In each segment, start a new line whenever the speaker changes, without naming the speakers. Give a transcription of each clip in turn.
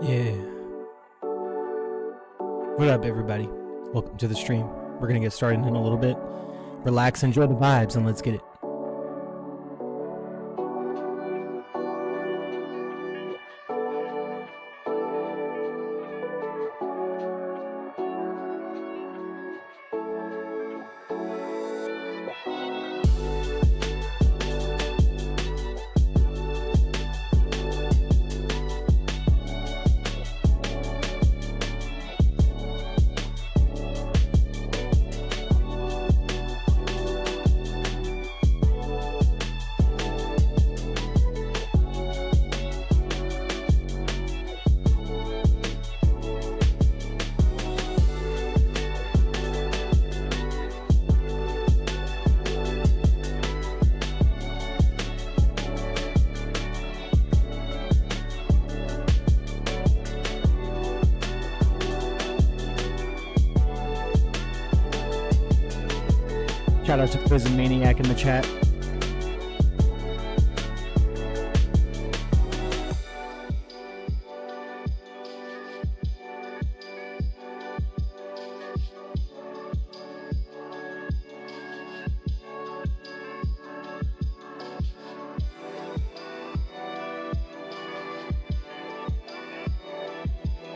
Yeah. What up, everybody? Welcome to the stream. We're going to get started in a little bit. Relax, enjoy the vibes, and let's get it. Shout out to Prison Maniac in the chat.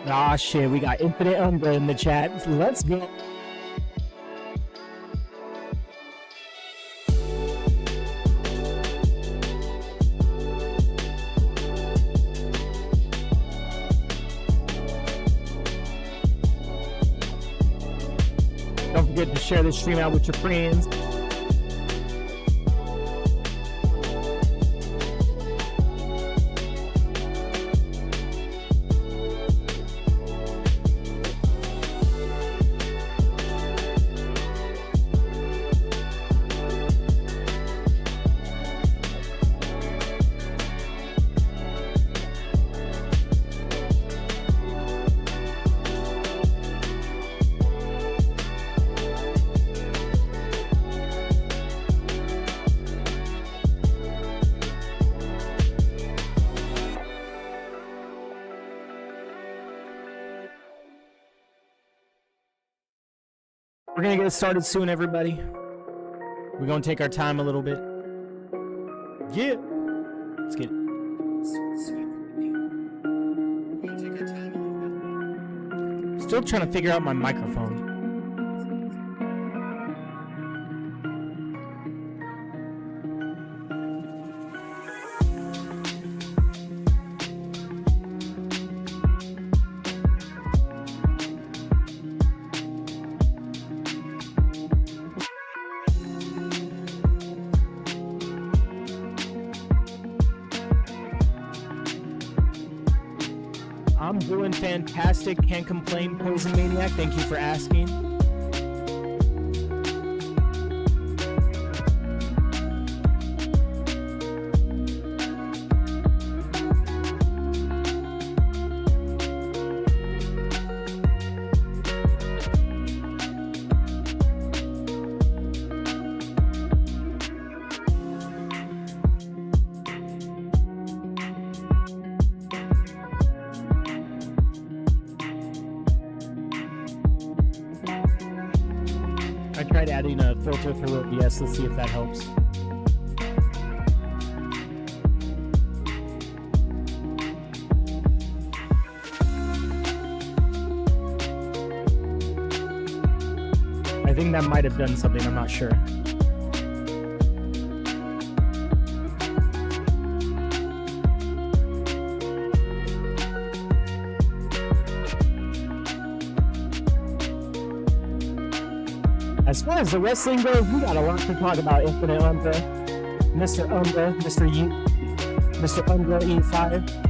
Ah, shit, we got Infinite Umbra in the chat. Let's go. Don't forget to share this stream out with your friends. We're gonna get started soon, everybody. We're gonna take our time a little bit. Yeah. Let's get it. Still trying to figure out my microphone. I'm doing fantastic. Can't complain, Poison Maniac. Thank you for asking. I tried adding a filter through OBS. Let's see if that helps. I think that might have done something. I'm not sure. As far as the wrestling goes, we got a lot to talk about. Infinite Umbra, Mr. Umbra, Mr. Umbra E5.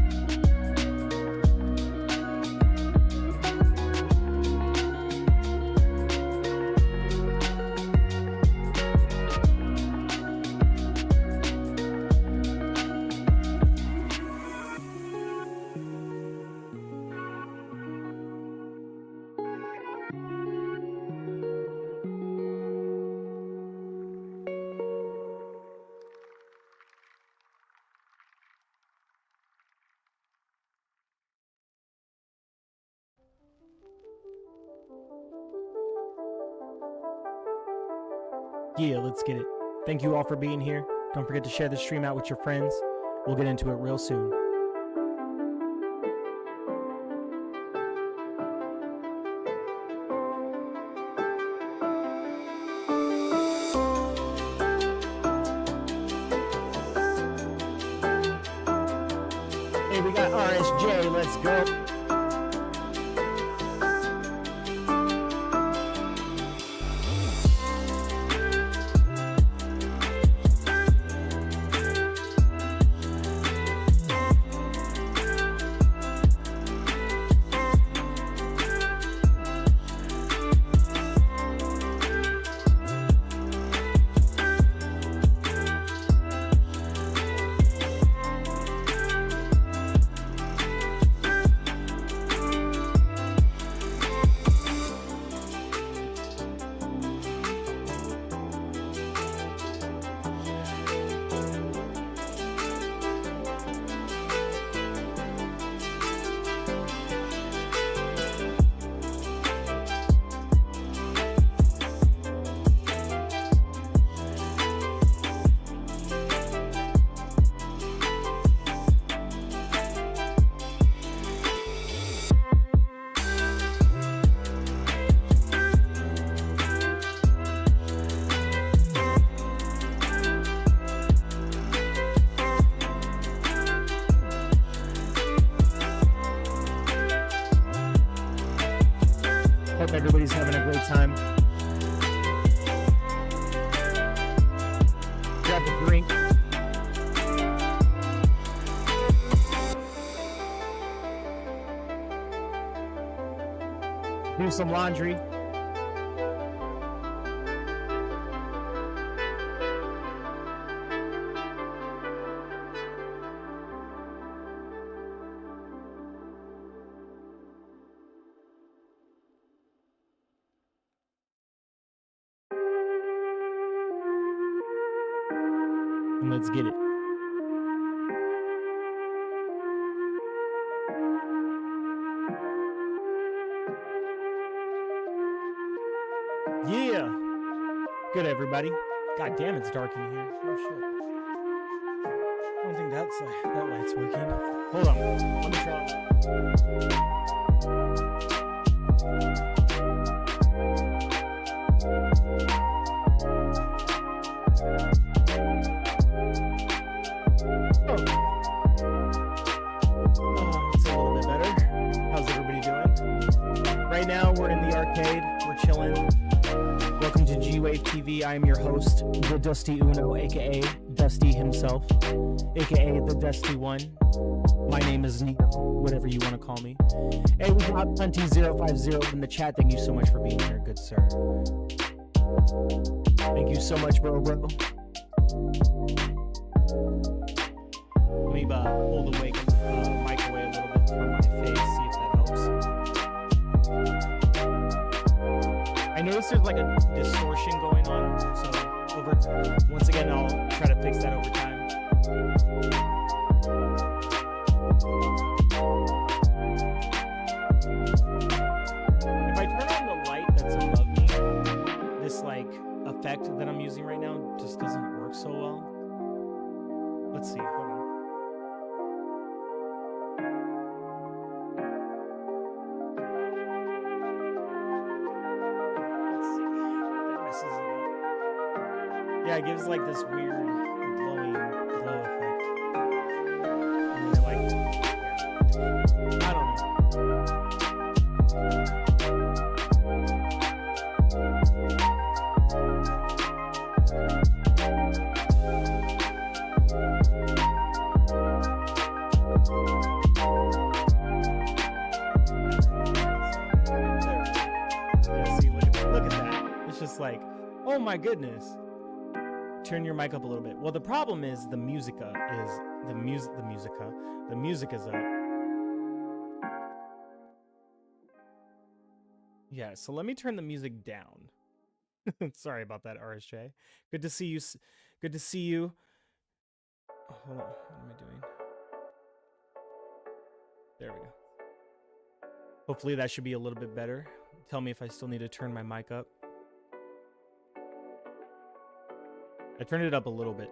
Yeah, let's get it. Thank you all for being here. Don't forget to share the stream out with your friends. We'll get into it real soon. Hey, we got RSJ. Let's go. Hope everybody's having a great time. Grab a drink. Do some laundry. And let's get it. Yeah. Good, everybody. God damn, it's dark in here. Oh shit. I don't think that light's working. Hold on. Let me try. It's a little bit better. How's everybody doing? Right now, we're in the arcade. We're chilling. Welcome to G-Wave TV. I am your host, the Dusty Uno, aka Dusty himself, aka the Dusty One. My name is Neo, whatever you want to call me. Hey, we got Plenty050 in the chat. Thank you so much for being here, good sir. Thank you so much, bro. Let me pull the mic away a little bit from my face, see if that helps. I noticed there's like a distortion going on, so once again, I'll try to fix that over time. If I turn on the light that's above me, this like effect that I'm using right now just doesn't work so well. Let's see, hold on. Yeah, it gives like this weird glowing glow effect. And then like, yeah. I don't know. Yeah, see, look at that. It's just like, oh my goodness. Turn your mic up a little bit. Well, the problem is the music is up. Yeah, so let me turn the music down. Sorry about that, RSJ. Good to see you. Good to see you. Hold on. What am I doing? There we go. Hopefully that should be a little bit better. Tell me if I still need to turn my mic up. I turned it up a little bit.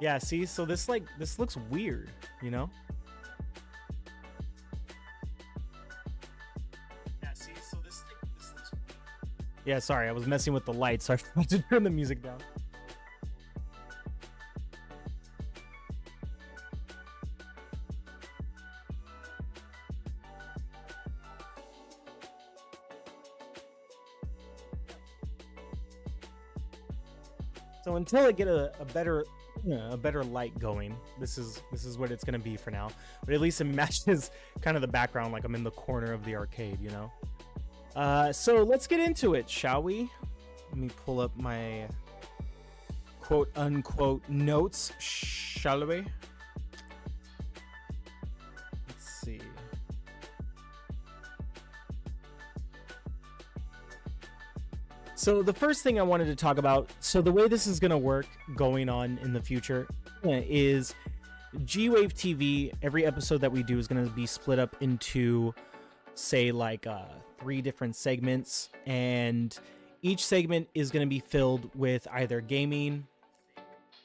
Yeah, see, so this looks weird, you know? Yeah, see, so this looks weird. Yeah, sorry, I was messing with the lights, so I forgot to turn the music down. So until I get a better light going, this is what it's gonna be for now. But at least it matches kind of the background, like I'm in the corner of the arcade, you know. So let's get into it, shall we? Let me pull up my quote unquote notes, shall we? Let's see. So the first thing I wanted to talk about, so the way this is going to work going on in the future is G-Wave TV, every episode that we do is going to be split up into, say, like 3 different segments, and each segment is going to be filled with either gaming,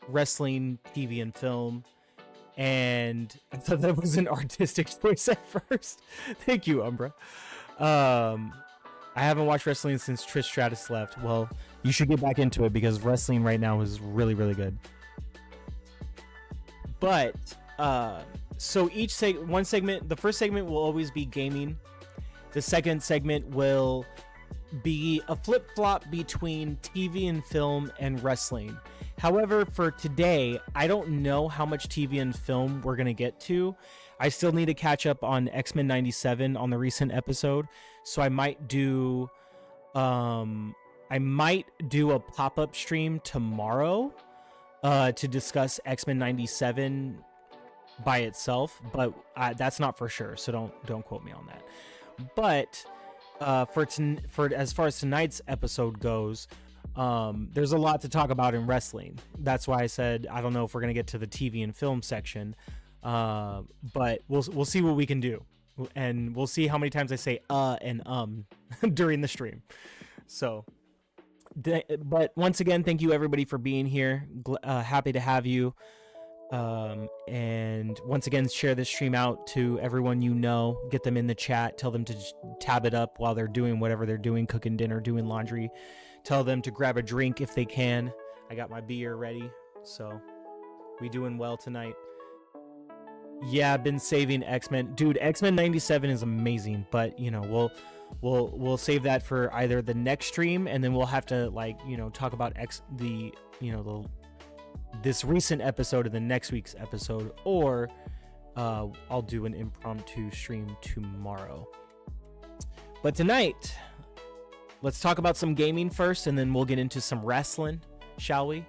wrestling, TV, and film. And I thought that was an artistic choice at first. Thank you, Umbra. I haven't watched wrestling since Trish Stratus left. Well, you should get back into it because wrestling right now is really, really good. But so one segment, the first segment will always be gaming. The second segment will be a flip-flop between TV and film and wrestling. However, for today, I don't know how much TV and film we're going to get to. I still need to catch up on X-Men 97 on the recent episode, so I might do a pop-up stream tomorrow to discuss X-Men 97 by itself, but that's not for sure, so don't quote me on that. But for as far as tonight's episode goes, there's a lot to talk about in wrestling. That's why I said I don't know if we're gonna get to the TV and film section, but we'll see what we can do, and we'll see how many times I say and during the stream. So, but once again, thank you everybody for being here. Happy to have you. And once again, share this stream out to everyone you know. Get them in the chat. Tell them to tab it up while they're doing whatever they're doing, cooking dinner, doing laundry. Tell them to grab a drink if they can. I got my beer ready, so we doing well tonight. Yeah, I've been saving X-Men. Dude, X-Men 97 is amazing, but you know, we'll save that for either the next stream, and then we'll have to, like, you know, talk about this recent episode of the next week's episode, or I'll do an impromptu stream tomorrow. But tonight, let's talk about some gaming first, and then we'll get into some wrestling, shall we?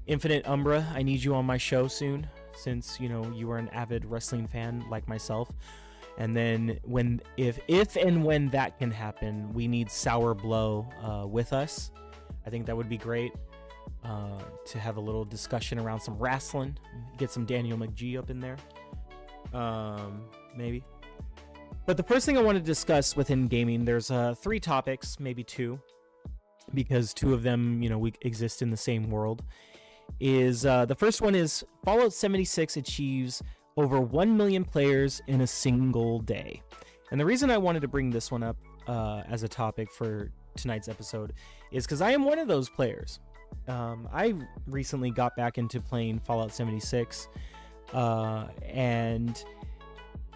Infinite Umbra, I need you on my show soon, since you know you are an avid wrestling fan like myself. And then if and when that can happen, we need Sour Blow with us. I think that would be great. To have a little discussion around some wrestling, get some Daniel McGee up in there, maybe. But the first thing I want to discuss within gaming, there's 3 topics, maybe 2, because 2 of them, you know, we exist in the same world. Is the first one is Fallout 76 achieves over 1 million players in a single day. And the reason I wanted to bring this one up as a topic for tonight's episode is because I am one of those players. I recently got back into playing Fallout 76, and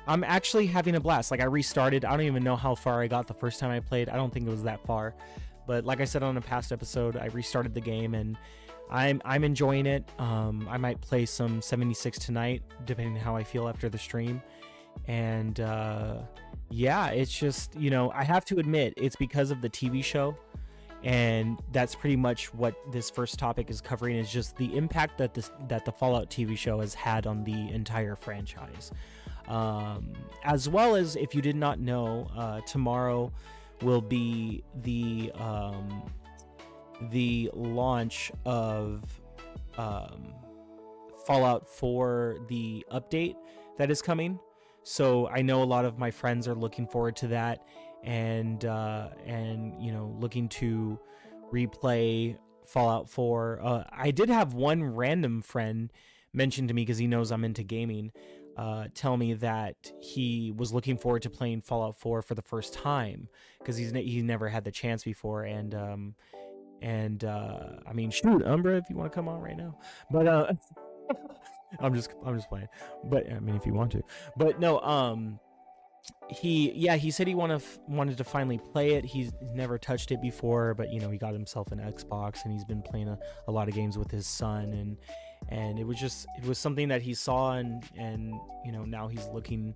I'm actually having a blast. Like, I restarted. I don't even know how far I got the first time I played. I don't think it was that far, but like I said on a past episode, I restarted the game and I'm enjoying it. I might play some 76 tonight, depending on how I feel after the stream. And yeah, it's just, you know, I have to admit, it's because of the TV show. And that's pretty much what this first topic is covering, is just the impact that the Fallout TV show has had on the entire franchise. As well as, if you did not know, tomorrow will be the launch of Fallout 4, the update that is coming. So I know a lot of my friends are looking forward to that. and looking to replay Fallout 4. I did have one random friend mention to me, because he knows I'm into gaming, tell me that he was looking forward to playing Fallout 4 for the first time, because he's never had the chance before. And I mean, shoot, Umbra, if you want to come on right now, but I'm just playing. But I mean, if you want to, but no, he said he wanted to finally play it. He's never touched it before, but he got himself an Xbox, and he's been playing a lot of games with his son, and it was something that he saw, and now he's looking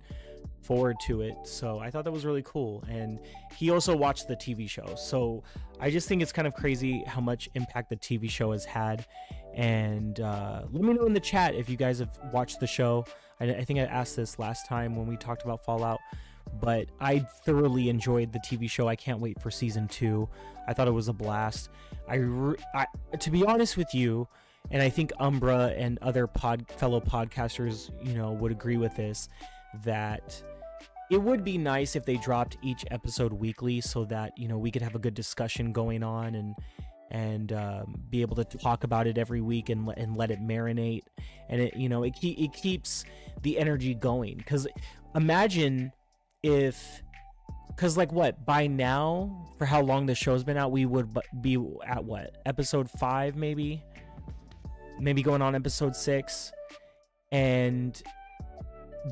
forward to it. So I thought that was really cool. And he also watched the TV show, so I just think it's kind of crazy how much impact the TV show has had. And let me know in the chat if you guys have watched the show. I think I asked this last time when we talked about Fallout, but I thoroughly enjoyed the TV show. I can't wait for season 2. I thought it was a blast. To be honest with you, and I think Umbra and other fellow podcasters, would agree with this, that it would be nice if they dropped each episode weekly, so that we could have a good discussion going on, and be able to talk about it every week, and let it marinate, and it keeps the energy going. Because imagine if, by now, for how long the show's been out, we would be at episode 5, maybe going on episode 6, and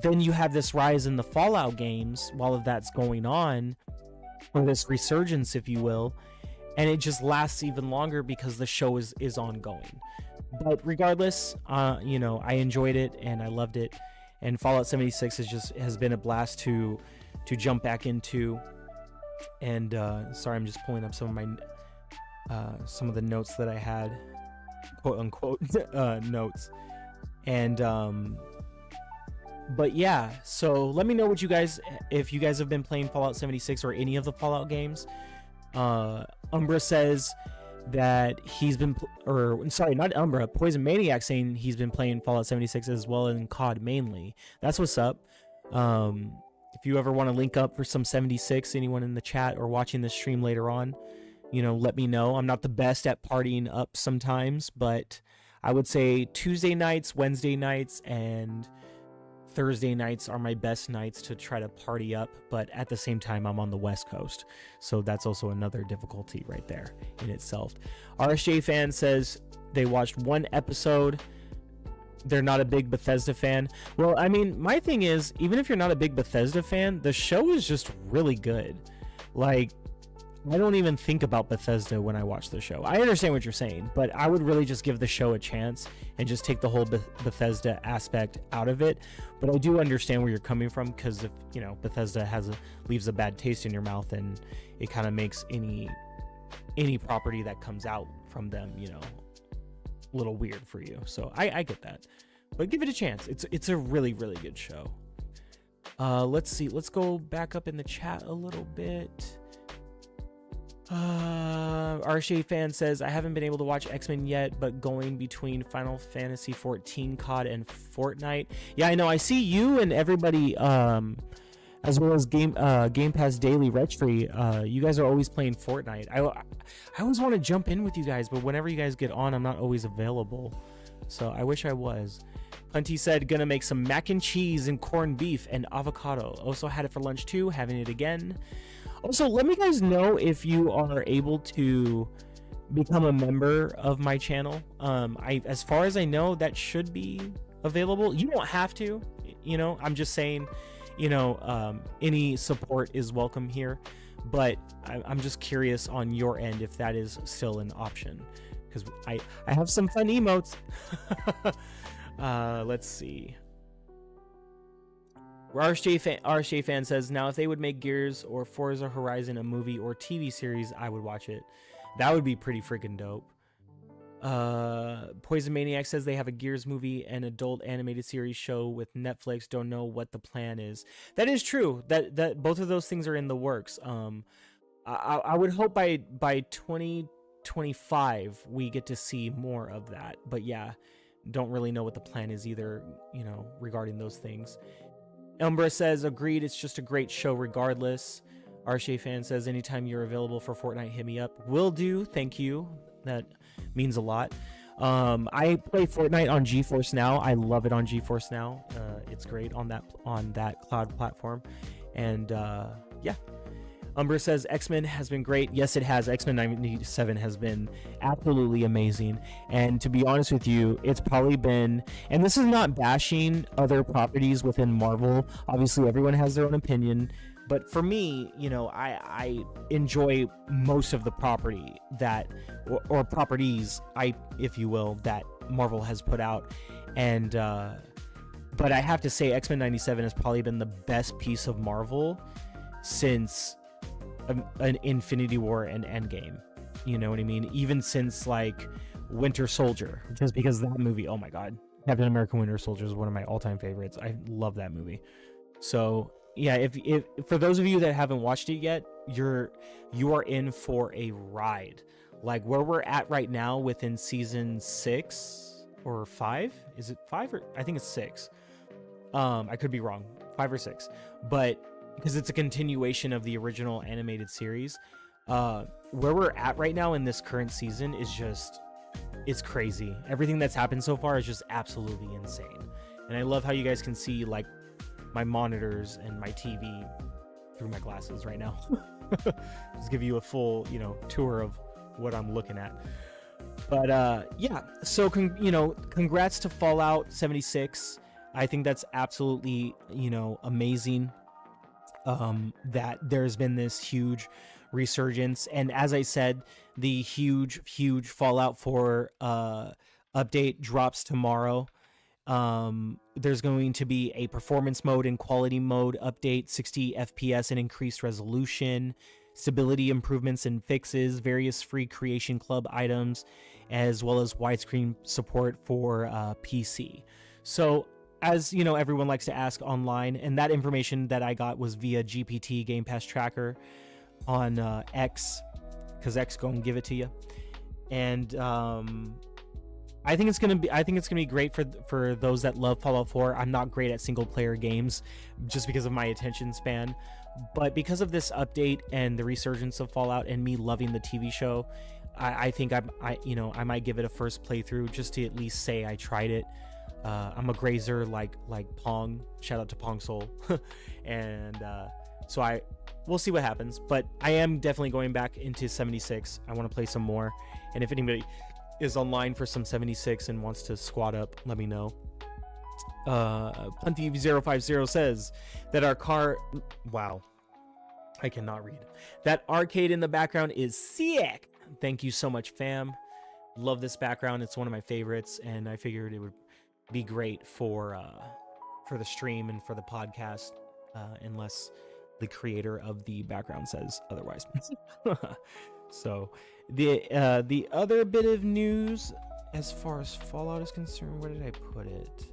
then you have this rise in the Fallout games while that's going on, or this resurgence, if you will, and it just lasts even longer because the show is ongoing. But regardless, I enjoyed it and I loved it, and Fallout 76 has been a blast to jump back into. And sorry, I'm just pulling up some of the notes that I had, quote unquote notes. And but yeah, so let me know if you guys have been playing Fallout 76 or any of the Fallout games. Umbra says that he's been, not Umbra, Poison Maniac saying he's been playing Fallout 76 as well, and COD mainly. That's what's up. If you ever want to link up for some 76, anyone in the chat or watching this stream later on, let me know. I'm not the best at partying up sometimes, but I would say Tuesday nights, Wednesday nights, and Thursday nights are my best nights to try to party up, but at the same time, I'm on the West Coast, so that's also another difficulty right there in itself. RSJ fan says they watched one episode. They're not a big Bethesda fan. Well, I mean, my thing is, even if you're not a big Bethesda fan, the show is just really good. Like, I don't even think about Bethesda when I watch the show. I understand what you're saying, but I would really just give the show a chance and just take the whole Bethesda aspect out of it. But I do understand where you're coming from, because if Bethesda leaves a bad taste in your mouth, and it kind of makes any property that comes out from them, a little weird for you. So I get that, but give it a chance. It's a really, really good show. Let's see. Let's go back up in the chat a little bit. RSJ fan says, I haven't been able to watch X-Men yet, but going between Final Fantasy 14 COD and Fortnite. Yeah, I know. I see you and everybody, as well as Game Pass Daily Retry. You guys are always playing Fortnite. I always want to jump in with you guys, but whenever you guys get on, I'm not always available. So I wish I was. Plenty said, gonna make some mac and cheese and corned beef and avocado. Also had it for lunch too, having it again. Also, let me guys know if you are able to become a member of my channel. As far as I know, that should be available. You don't have to, I'm just saying, any support is welcome here, but I'm just curious on your end if that is still an option, because I have some fun emotes. Let's see. RSJ fan says, now if they would make Gears or Forza Horizon a movie or TV series, I would watch it. That would be pretty freaking dope. Poison Maniac says they have a Gears movie and adult animated series show with Netflix. Don't know what the plan is. That is true. That both of those things are in the works. I would hope by 2025 we get to see more of that. But yeah, don't really know what the plan is either, regarding those things. Umbra says, agreed, it's just a great show regardless. Arshay fan says, anytime you're available for Fortnite, hit me up. Will do. Thank you. That means a lot. I play Fortnite on GeForce Now. I love it on GeForce Now. It's great on that cloud platform. And yeah. Umbra says X-Men has been great. Yes, it has. X-Men 97 has been absolutely amazing. And to be honest with you, it's probably been, and this is not bashing other properties within Marvel. Obviously, everyone has their own opinion. But for me, you know, I enjoy most of the property that, or properties, if you will, that Marvel has put out. And, but I have to say X-Men 97 has probably been the best piece of Marvel since an Infinity War and Endgame. You know what I mean? Even since like Winter Soldier, just because that movie, oh my God, Captain America Winter Soldier is one of my all-time favorites. I love that movie. So yeah, if for those of you that haven't watched it yet, you are in for a ride. Like where we're at right now within season 6 or 5, is it 5 or I think it's 6. I could be wrong, 5 or 6, but because it's a continuation of the original animated series, where we're at right now in this current season is just, it's crazy. Everything that's happened so far is just absolutely insane. And I love how you guys can see like my monitors and my TV through my glasses right now. Just give you a full, you know, tour of what I'm looking at. But yeah, so congrats to Fallout 76. I think that's absolutely, you know, amazing. That there's been this huge resurgence, and as I said, the huge Fallout 4 update drops tomorrow. There's going to be a performance mode and quality mode update, 60 FPS and increased resolution, stability improvements and fixes, various free Creation Club items, as well as widescreen support for PC. So as you know, everyone likes to ask online, and that information that I got was via GPT Game Pass Tracker on X, because X gonna give it to you. And I think it's gonna be great for those that love Fallout 4. I'm not great at single player games just because of my attention span, but because of this update and the resurgence of Fallout and me loving the TV show, I think I might give it a first playthrough just to at least say I tried it. I'm a grazer like Pong. Shout out to Pong Soul. And so we'll see what happens, but I am definitely going back into 76. I want to play some more, and if anybody is online for some 76 and wants to squad up, let me know. Punty050 says that our car, wow, I cannot read, that arcade in the background is sick. Thank you so much, fam. Love this background. It's one of my favorites, and I figured it would be great for the stream and for the podcast, unless the creator of the background says otherwise. So the other bit of news as far as Fallout is concerned, where did I put it?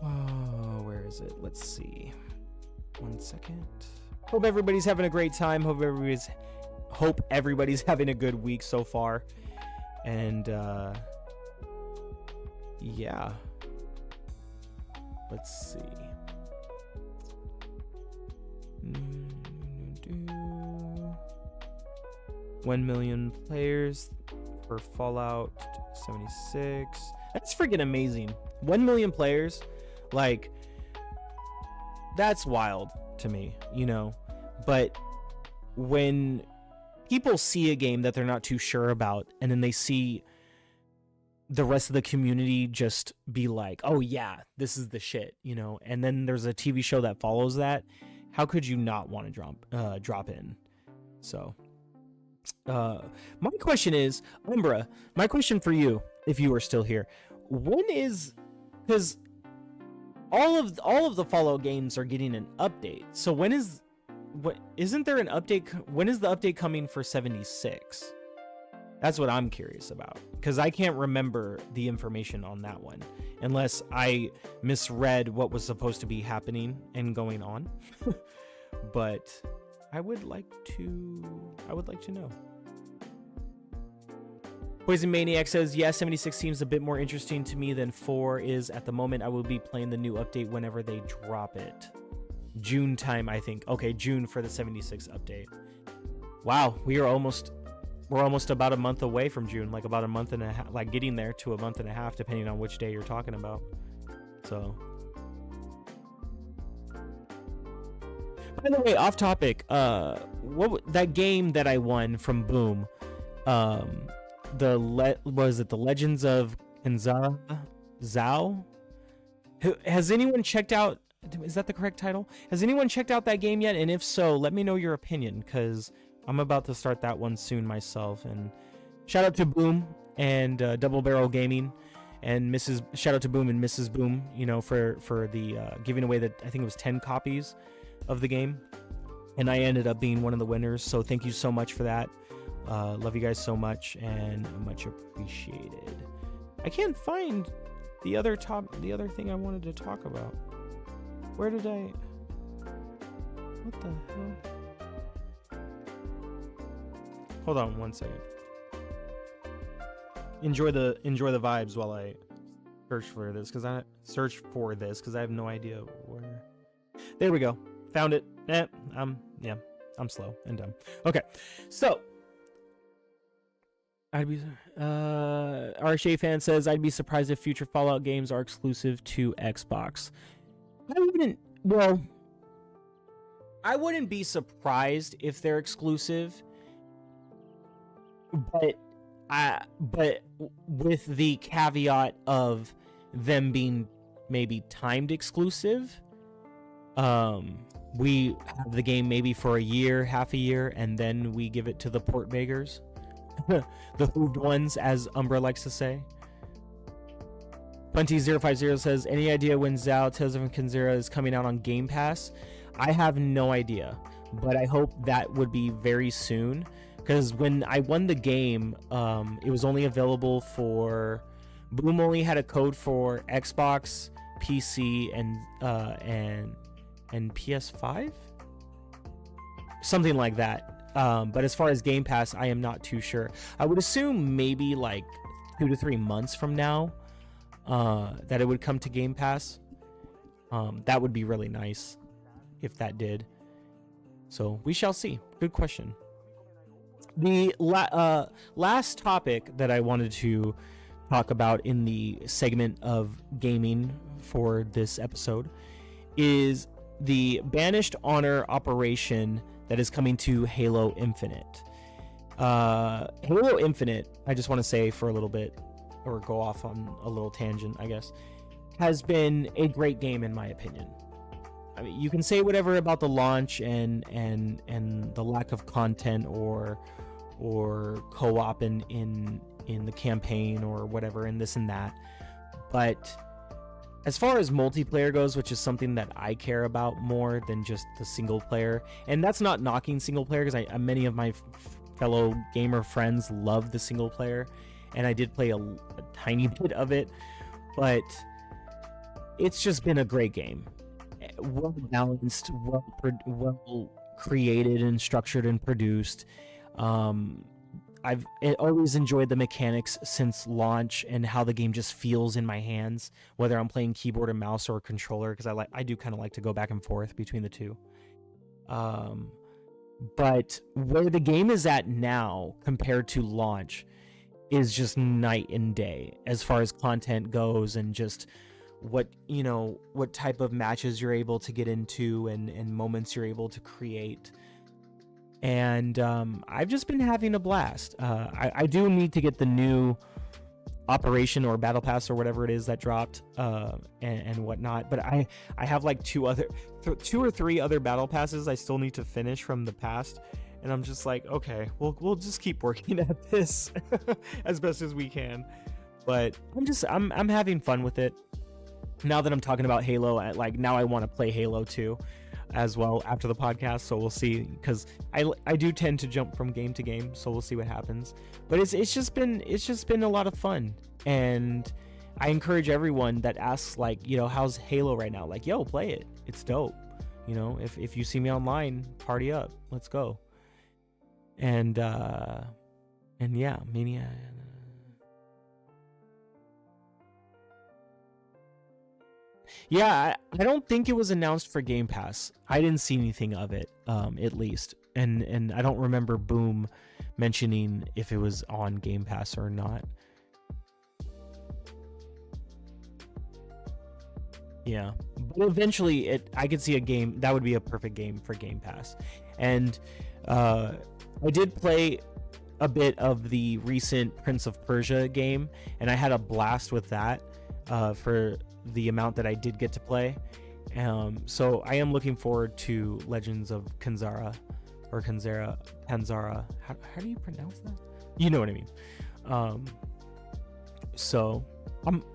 Oh, where is it? Let's see. 1 second. Hope everybody's having a great time. Hope everybody's having a good week so far. And yeah, let's see. 1 million players for Fallout 76. That's freaking amazing. 1 million players, like, that's wild to me, you know. But when people see a game that they're not too sure about, and then they see the rest of the community just be like, oh yeah, this is the shit, you know, and then there's a TV show that follows that, how could you not want to drop in? So my question is, Umbra, my question for you, if you are still here, when is, because all of the Fallout games are getting an update, so isn't there an update? When is the update coming for 76? That's what I'm curious about, because I can't remember the information on that one, unless I misread what was supposed to be happening and going on. But I would like to know. Poison Maniac says, yeah, 76 seems a bit more interesting to me than 4 is at the moment. I will be playing the new update whenever they drop it. June time, I think. Okay, June for the 76 update. Wow, we're almost about a month away from June, like about a month and a half, like getting there to a month and a half, depending on which day you're talking about. So, by the way, off topic, that game that I won from Boom, was it the Legends of Kanzara Zhao? Has anyone checked out? Is that the correct title? Has anyone checked out that game yet? And if so, let me know your opinion, because I'm about to start that one soon myself. And shout out to Boom and Double Barrel Gaming and shout out to Boom and Mrs. Boom, you know, for the giving away I think it was 10 copies of the game, and I ended up being one of the winners. So thank you so much for that. Love you guys so much, and much appreciated. I can't find the other thing I wanted to talk about. Where did I? What the hell? Hold on one second. Enjoy the vibes while I search for this, because I have no idea where. There we go. Found it. I'm slow and dumb. Okay, so RSA fan says, I'd be surprised if future Fallout games are exclusive to Xbox. I wouldn't be surprised if they're exclusive, but with the caveat of them being maybe timed exclusive. We have the game maybe for a year, half a year, and then we give it to the port beggars. The hooved ones, as Umbra likes to say. 20050 says, any idea when Zhao Tales of Kanzara is coming out on Game Pass? I have no idea, but I hope that would be very soon, because when I won the game, it was only available for... Boom only had a code for Xbox, PC, and PS5? Something like that. But as far as Game Pass, I am not too sure. I would assume maybe like 2 to 3 months from now that it would come to Game Pass. That would be really nice if that did. So we shall see. Good question. The last topic that I wanted to talk about in the segment of gaming for this episode is the Banished Honor operation that is coming to Halo Infinite. Halo Infinite, I just want to say for a little bit, or go off on a little tangent, I guess, has been a great game in my opinion. I mean, you can say whatever about the launch and the lack of content or co-op in the campaign or whatever and this and that, but as far as multiplayer goes, which is something that I care about more than just the single player, and that's not knocking single player, because many of my fellow gamer friends love the single player, and I did play a tiny bit of it, but it's just been a great game. Well balanced, well created and structured and produced. I've always enjoyed the mechanics since launch and how the game just feels in my hands, whether I'm playing keyboard and mouse or controller, because I do kind of like to go back and forth between the two. But where the game is at now compared to launch is just night and day as far as content goes, and just what type of matches you're able to get into and moments you're able to create. And I've just been having a blast. I do need to get the new operation or battle pass or whatever it is that dropped and whatnot, but I have like two or three other battle passes I still need to finish from the past, and I'm just like, okay, we'll just keep working at this as best as we can. But I'm having fun with it. Now that I'm talking about Halo, now I want to play Halo 2 as well after the podcast, so we'll see, because I do tend to jump from game to game, so we'll see what happens. But it's just been a lot of fun, and I encourage everyone that asks, how's Halo right now? Yo, play it. It's dope. If you see me online, party up. Let's go. And yeah, Mania. Yeah, I don't think it was announced for Game Pass. I didn't see anything of it, at least, and I don't remember Boom mentioning if it was on Game Pass or not. Yeah, but eventually, I could see a game that would be a perfect game for Game Pass, and I did play a bit of the recent Prince of Persia game, and I had a blast with that for the amount that I did get to play. So I am looking forward to Legends of Kanzara, or Kanzara. How do you pronounce that? You know what I mean.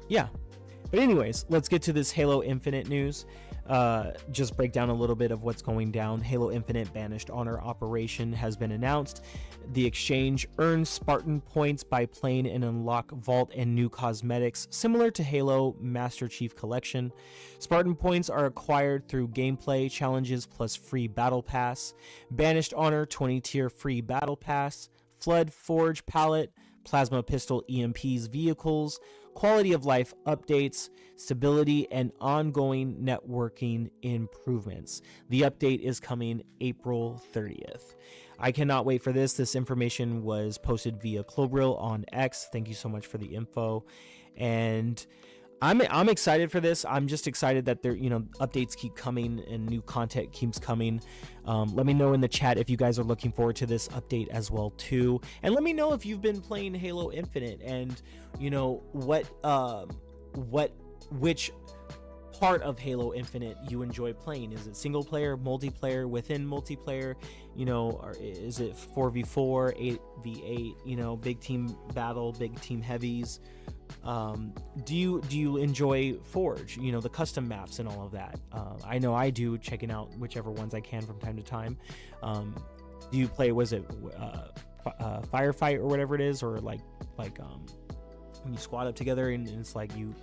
Yeah. But anyways, let's get to this Halo Infinite news. Just break down a little bit of what's going down. Halo Infinite Banished Honor operation has been announced. The exchange earns Spartan points by playing and unlock vault and new cosmetics, similar to Halo Master Chief Collection. Spartan points are acquired through gameplay challenges plus free battle pass. Banished Honor 20-tier free battle pass. Flood Forge palette. Plasma pistol EMPs vehicles, quality of life updates, stability, and ongoing networking improvements. The update is coming April 30th. I cannot wait for this. This information was posted via Clobril on X. Thank you so much for the info. And I'm excited for this. I'm just excited that there, updates keep coming and new content keeps coming. Let me know in the chat if you guys are looking forward to this update as well too. And let me know if you've been playing Halo Infinite and which part of Halo Infinite you enjoy playing. Is it single player, multiplayer, within multiplayer, or is it 4v4, 8v8, big team battle, big team heavies? Do you enjoy Forge, the custom maps and all of that? I know I do, checking out whichever ones I can from time to time. Do you play, was it Firefight or whatever it is, or like when you squad up together and it's like you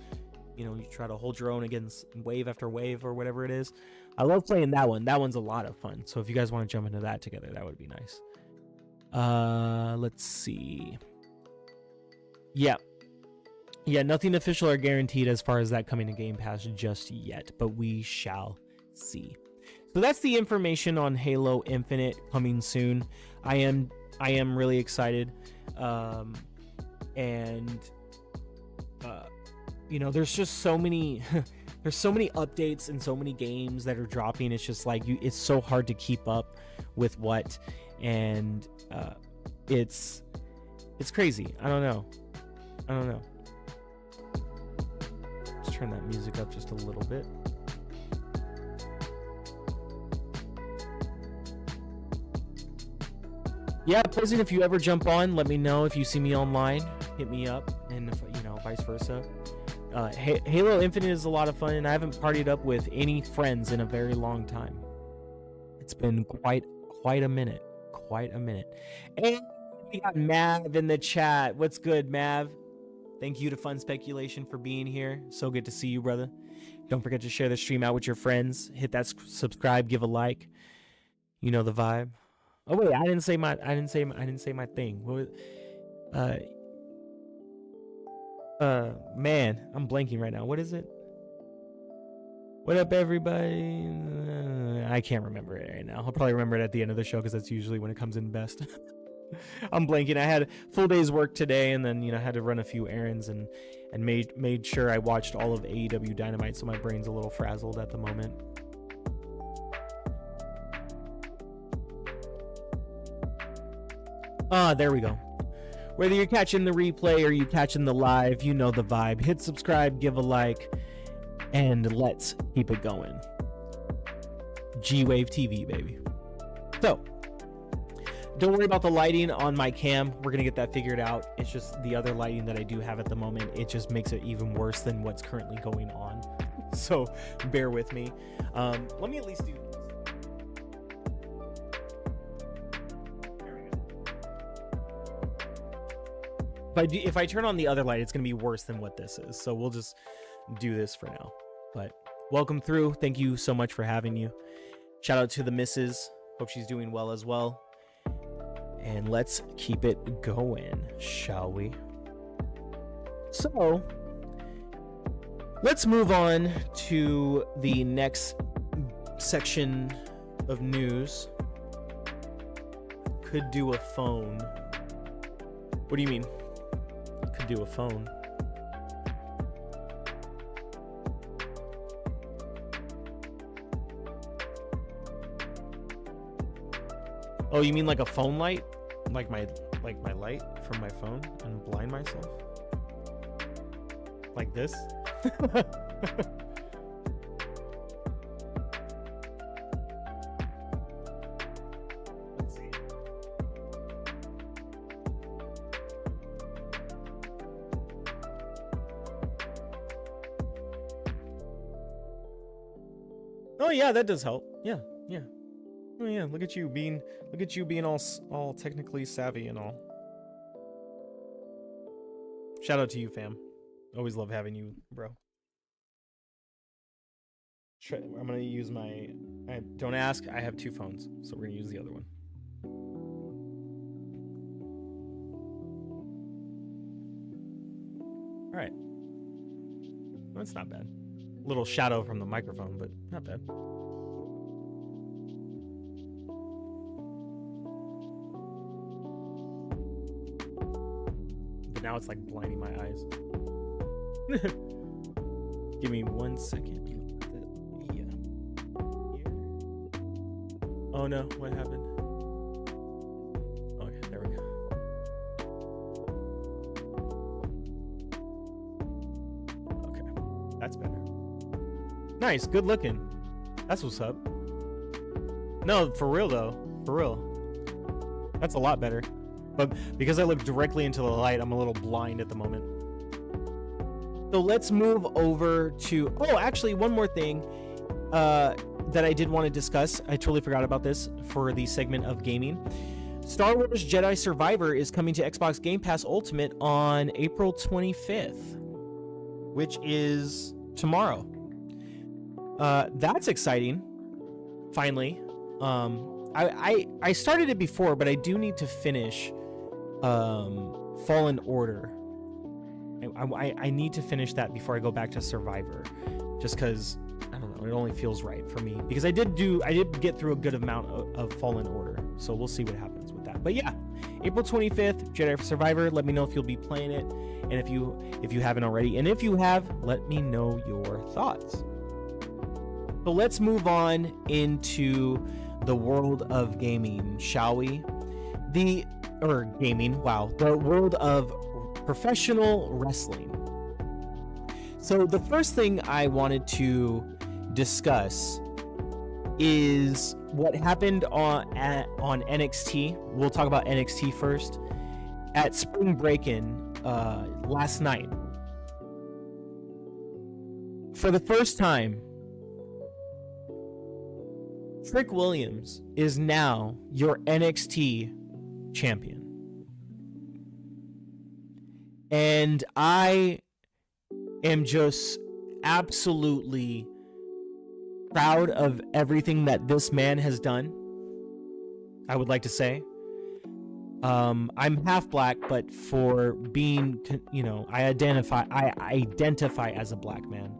try to hold your own against wave after wave or whatever it is? I love playing that one. That one's a lot of fun. So if you guys want to jump into that together, that would be nice. Let's see. Yeah, nothing official or guaranteed as far as that coming to Game Pass just yet, but we shall see. So that's the information on Halo Infinite coming soon. I am really excited. There's just so many there's so many updates and so many games that are dropping. It's just like it's so hard to keep up with what, and it's crazy. I don't know. Let's turn that music up just a little bit. Yeah, President, if you ever jump on, let me know. If you see me online, hit me up, and if, vice versa. Halo Infinite is a lot of fun, and I haven't partied up with any friends in a very long time. It's been quite a minute. And we got Mav in the chat. What's good, Mav? Thank you to Fun Speculation for being here. So good to see you, brother. Don't forget to share the stream out with your friends. Hit that subscribe, give a like. You know the vibe. Oh wait, I didn't say my thing. What was, man, I'm blanking right now. What is it? What up, everybody? I can't remember it right now. I'll probably remember it at the end of the show because that's usually when it comes in best. I'm blanking. I had a full day's work today, and then had to run a few errands and made sure I watched all of AEW Dynamite, so my brain's a little frazzled at the moment. There we go. Whether you're catching the replay or you catching the live, you know the vibe. Hit subscribe, give a like, and let's keep it going. G-Wave TV, baby. So, don't worry about the lighting on my cam. We're going to get that figured out. It's just the other lighting that I do have at the moment. It just makes it even worse than what's currently going on. So, bear with me. Let me at least do... If I turn on the other light, it's going to be worse than what this is. So we'll just do this for now. But welcome through. Thank you so much for having you. Shout out to the missus. Hope she's doing well as well. And let's keep it going, shall we? So, Let's move on to the next section of news. Could do a phone. What do you mean? Could do a phone. Oh, you mean like a phone light? Like my light from my phone and blind myself? Like this? Let's see. Oh yeah, that does help. Yeah. Oh yeah, look at you being all technically savvy and all. Shout out to you, fam. Always love having you, bro. I'm gonna use don't ask, I have two phones, so we're gonna use the other one. All right. That's not bad. Little shadow from the microphone, but not bad. But now it's like blinding my eyes. Give me 1 second. Yeah. Here. Oh no, what happened? Okay, there we go. Okay, that's better. Nice, good looking. That's what's up. No, for real though. For real. That's a lot better. But because I look directly into the light, I'm a little blind at the moment. So let's move over to... Oh, actually, one more thing that I did want to discuss. I totally forgot about this for the segment of gaming. Star Wars Jedi Survivor is coming to Xbox Game Pass Ultimate on April 25th, which is tomorrow. That's exciting. Finally. I started it before, but I do need to finish Fallen Order. I need to finish that before I go back to Survivor, just because I don't know, it only feels right for me, because I did get through a good amount of Fallen Order, so we'll see what happens with that. But yeah, April 25th, Jedi Survivor. Let me know if you'll be playing it, and if you haven't already, and if you have, let me know your thoughts. So let's move on into the world of gaming, shall we? The world of professional wrestling. So the first thing I wanted to discuss is what happened on NXT. We'll talk about NXT first. At Springbreakin last night, for the first time, Trick Williams is now your NXT champion. And I am just absolutely proud of everything that this man has done. I would like to say, I'm half black, but for being, I identify as a black man.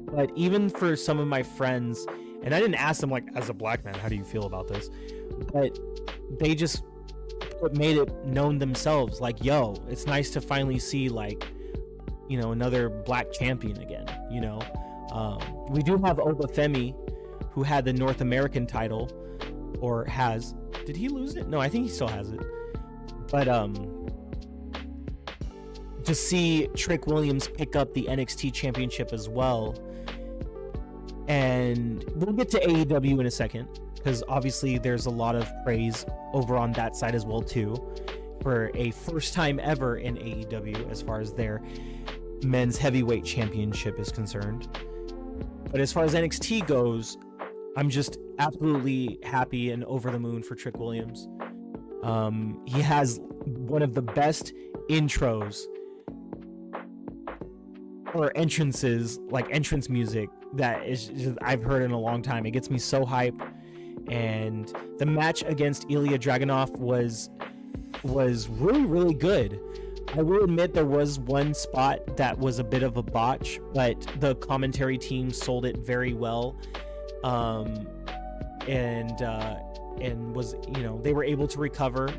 But even for some of my friends, and I didn't ask them, like, as a black man, how do you feel about this? But they just made it known themselves, like, yo, it's nice to finally see, like, another black champion again. We do have Obafemi, who had the North American title, or has. Did he lose it? No, I think he still has it. But to see Trick Williams pick up the NXT championship as well. And we'll get to AEW in a second, because obviously there's a lot of praise over on that side as well too, for a first time ever in AEW as far as their men's heavyweight championship is concerned. But as far as NXT goes, I'm just absolutely happy and over the moon for Trick Williams. He has one of the best intros or entrances, like entrance music, that is just, I've heard in a long time. It gets me so hyped. And the match against Ilya Dragunov was really, really good. I will admit there was one spot that was a bit of a botch, but the commentary team sold it very well, and was, they were able to recover,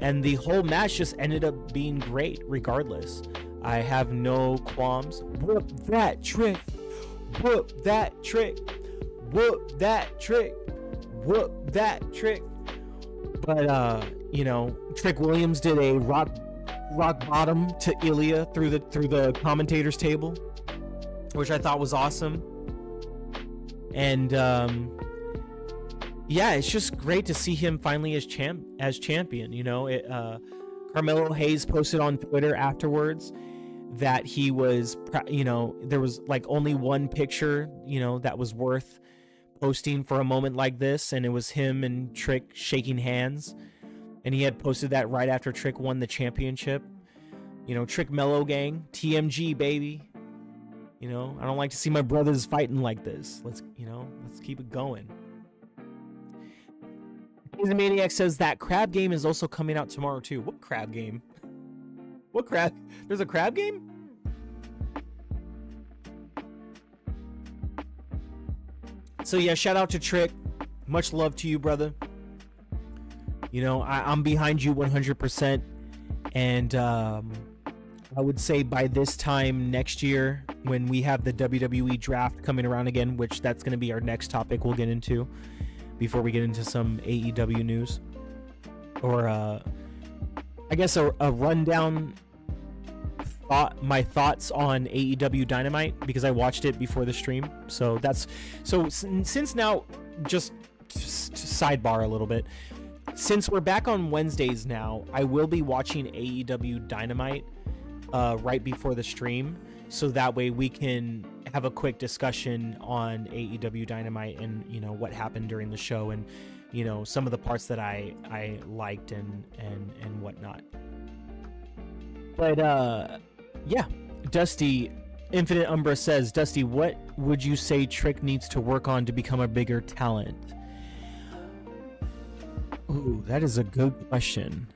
and the whole match just ended up being great regardless. I have no qualms. Whoop that trick, whoop that trick, whoop that trick, whoop that trick. But Trick Williams did a rock bottom to Ilya through the commentators table, which I thought was awesome. And it's just great to see him finally as champion. Carmelo Hayes posted on Twitter afterwards that he was, there was like only one picture, that was worth posting for a moment like this, and it was him and Trick shaking hands, and he had posted that right after Trick won the championship. Trick Mellow Gang, TMG baby. I don't like to see my brothers fighting like this. Let's keep it going. The Maniac says that crab game is also coming out tomorrow too. What crab game? What crab? There's a crab game? So yeah, shout out to Trick. Much love to you, brother. I'm behind you 100%. And I would say by this time next year, when we have the WWE draft coming around again, which that's going to be our next topic we'll get into before we get into some AEW news, or I guess a rundown my thoughts on AEW Dynamite, because I watched it before the stream. So since now, just sidebar a little bit, since we're back on Wednesdays now, I will be watching AEW Dynamite right before the stream, so that way we can have a quick discussion on AEW Dynamite and what happened during the show, and some of the parts that I liked and whatnot. But yeah, Dusty Infinite Umbra says, Dusty, what would you say Trick needs to work on to become a bigger talent? Ooh, that is a good question.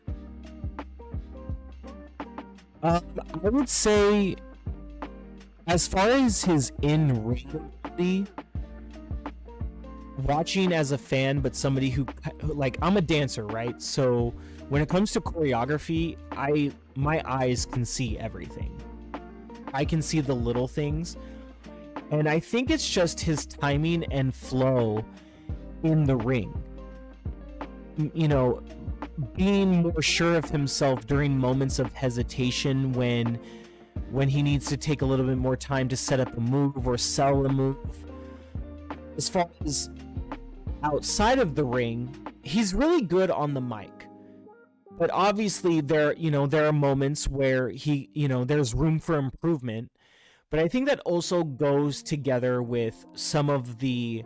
I would say, as far as his in-ring ability, watching as a fan, but somebody who, like, I'm a dancer, right? So when it comes to choreography, my eyes can see everything. I can see the little things, and I think it's just his timing and flow in the ring. Being more sure of himself during moments of hesitation, when he needs to take a little bit more time to set up a move or sell a move. As far as outside of the ring, he's really good on the mic. But obviously there are moments where there's room for improvement. But I think that also goes together with some of the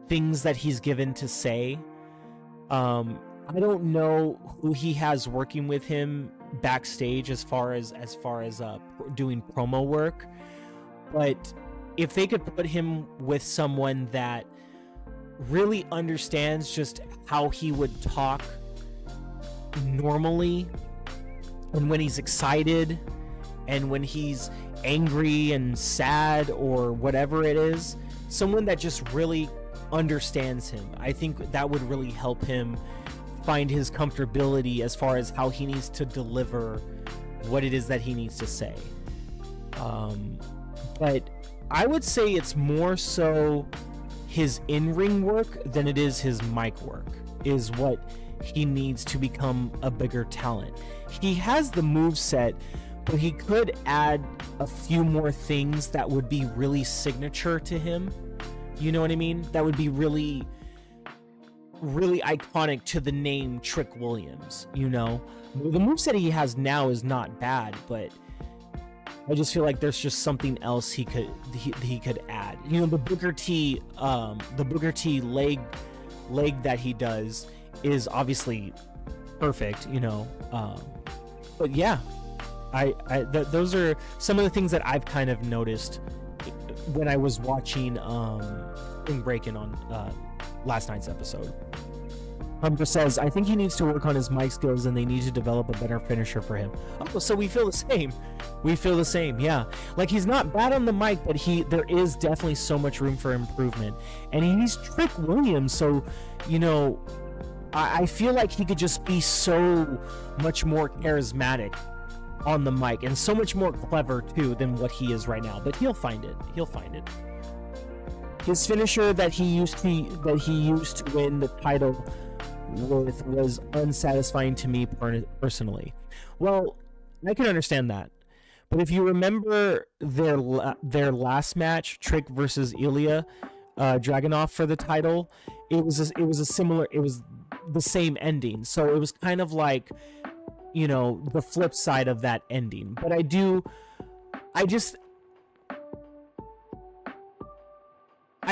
things that he's given to say. I don't know who he has working with him backstage as far as doing promo work, but if they could put him with someone that really understands just how he would talk normally, and when he's excited and when he's angry and sad or whatever it is, someone that just really understands him, I think that would really help him find his comfortability as far as how he needs to deliver what it is that he needs to say. But I would say it's more so his in-ring work than it is his mic work is what he needs to become a bigger talent. He has the moveset, but he could add a few more things that would be really signature to him. You know what I mean? That would be really, really iconic to the name Trick Williams, The moveset he has now is not bad, but I just feel like there's just something else he could add. The Booker T leg that he does is obviously perfect, but yeah, those are some of the things that I've kind of noticed when I was watching Springbreakin on last night's episode. Humber says, I think he needs to work on his mic skills and they need to develop a better finisher for him. Oh, so we feel the same. We feel the same, yeah. Like, he's not bad on the mic, but there is definitely so much room for improvement. And he's Trick Williams, so, you know, I feel like he could just be so much more charismatic on the mic and so much more clever, too, than what he is right now. But he'll find it. He'll find it. His finisher that he used to win the title with was unsatisfying to me personally. Well, I can understand that, but if you remember their last match, Trick versus Ilya Dragunov for the title, it was the same ending. So it was kind of like, you know, the flip side of that ending. But I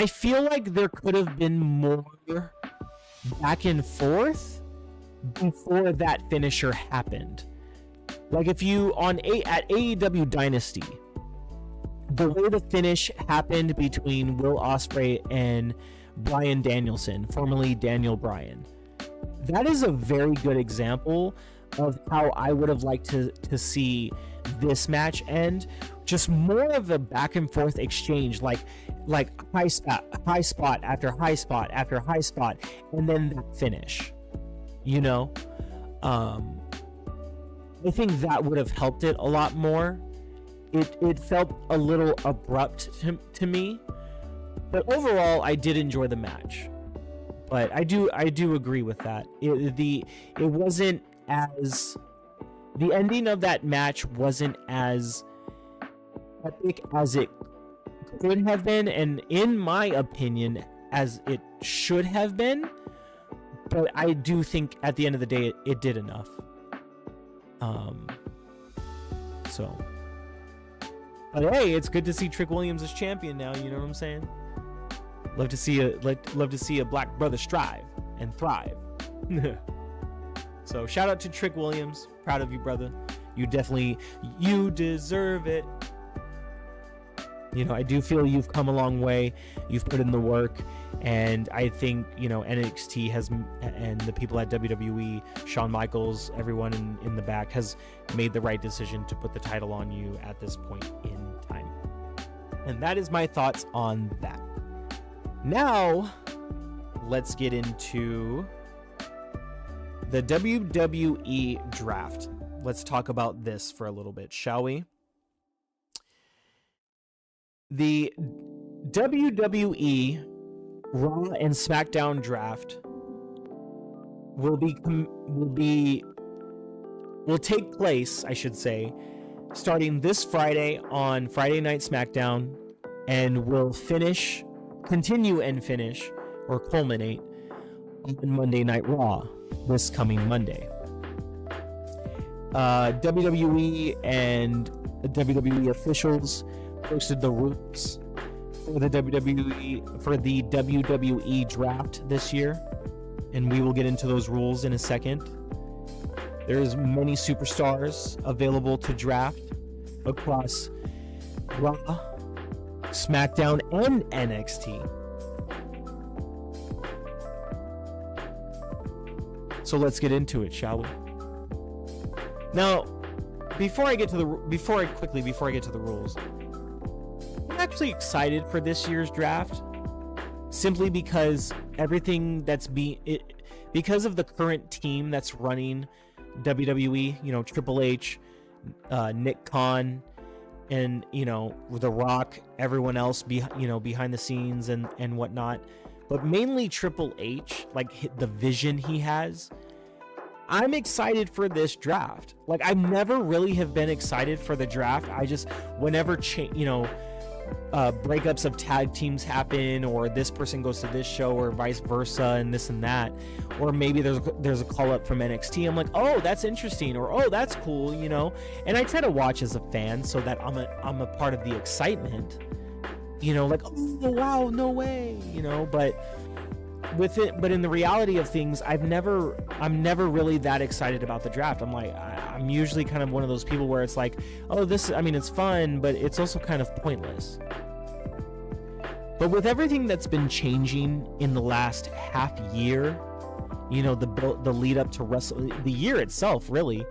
feel like there could have been more back and forth before that finisher happened. Like, if you at AEW Dynasty, the way the finish happened between Will Ospreay and Bryan Danielson, formerly Daniel Bryan, that is a very good example of how I would have liked to see this match end. Just more of a back and forth exchange, like high spot after high spot after high spot, and then that finish, you know. I think that would have helped it a lot more. It felt a little abrupt to me, but overall I did enjoy the match. But I do agree with that. It wasn't as, the ending of that match wasn't as epic as it could have been, and in my opinion, as it should have been. But I do think at the end of the day, it did enough. But hey, it's good to see Trick Williams as champion now. You know what I'm saying? Love to see a black brother strive and thrive. So shout out to Trick Williams. Proud of you, brother. You deserve it. You know, I do feel you've come a long way. You've put in the work, and I think, you know, NXT has, and the people at WWE, Shawn Michaels, everyone in the back, has made the right decision to put the title on you at this point in time. And that is my thoughts on that. Now, let's get into the WWE draft. Let's talk about this for a little bit, shall we? The WWE Raw and SmackDown draft will take place, I should say, starting this Friday on Friday Night SmackDown, and will continue and finish, or culminate, on Monday Night Raw this coming Monday. WWE and WWE officials posted the rules for the WWE draft this year, and we will get into those rules in a second. There's many superstars available to draft across Raw, SmackDown, and NXT. So let's get into it, shall we? Now, before I get to the rules, I'm actually excited for this year's draft, simply because because of the current team that's running WWE, you know, Triple H, Nick Khan, and, you know, The Rock, everyone else behind the scenes and whatnot, but mainly Triple H, like the vision he has. I'm excited for this draft. Like, I never really have been excited for the draft. I just, whenever breakups of tag teams happen, or this person goes to this show, or vice versa, and this and that, or maybe there's a call up from NXT, I'm like, oh, that's interesting, or oh, that's cool, you know. And I try to watch as a fan so that I'm a part of the excitement, you know, like, oh wow, no way, you know. But in the reality of things, I'm never really that excited about the draft. I'm usually kind of one of those people where it's like, oh, it's fun, but it's also kind of pointless. But with everything that's been changing in the last half year the lead up to the year itself, really,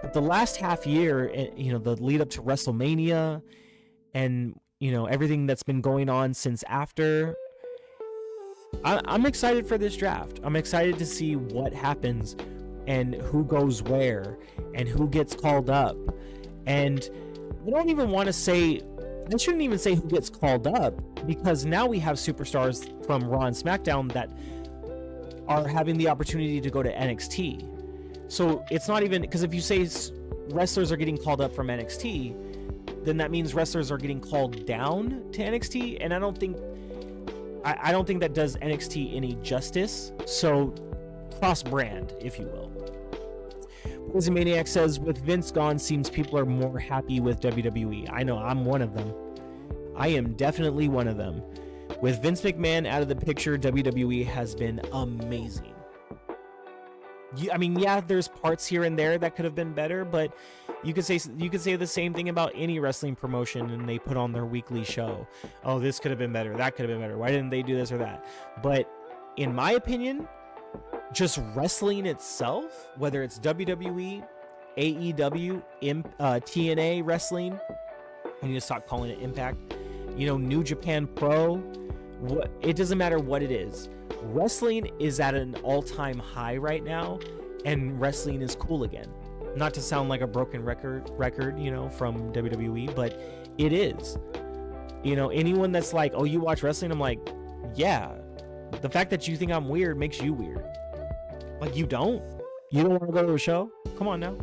but the last half year, the lead up to WrestleMania, and everything that's been going on since after. I'm excited for this draft. I'm excited to see what happens and who goes where and who gets called up. And I don't even want to say, I shouldn't even say who gets called up, because now we have superstars from Raw and SmackDown that are having the opportunity to go to NXT. So it's not even, because if you say wrestlers are getting called up from NXT, then that means wrestlers are getting called down to NXT, and I don't think that does NXT any justice. So cross-brand, if you will. Poison Maniac says, with Vince gone, seems people are more happy with WWE. I know, I'm one of them. I am definitely one of them. With Vince McMahon out of the picture, WWE has been amazing. Yeah, there's parts here and there that could have been better, but you could say the same thing about any wrestling promotion, and they put on their weekly show. Oh, this could have been better. That could have been better. Why didn't they do this or that? But in my opinion, just wrestling itself, whether it's WWE, AEW, TNA wrestling, I need to stop calling it Impact, New Japan Pro, it doesn't matter what it is. Wrestling is at an all-time high right now, and wrestling is cool again. Not to sound like a broken record, from WWE, but it is. Anyone that's like, oh, you watch wrestling? I'm like, yeah. The fact that you think I'm weird makes you weird. Like, you don't want to go to a show? Come on now.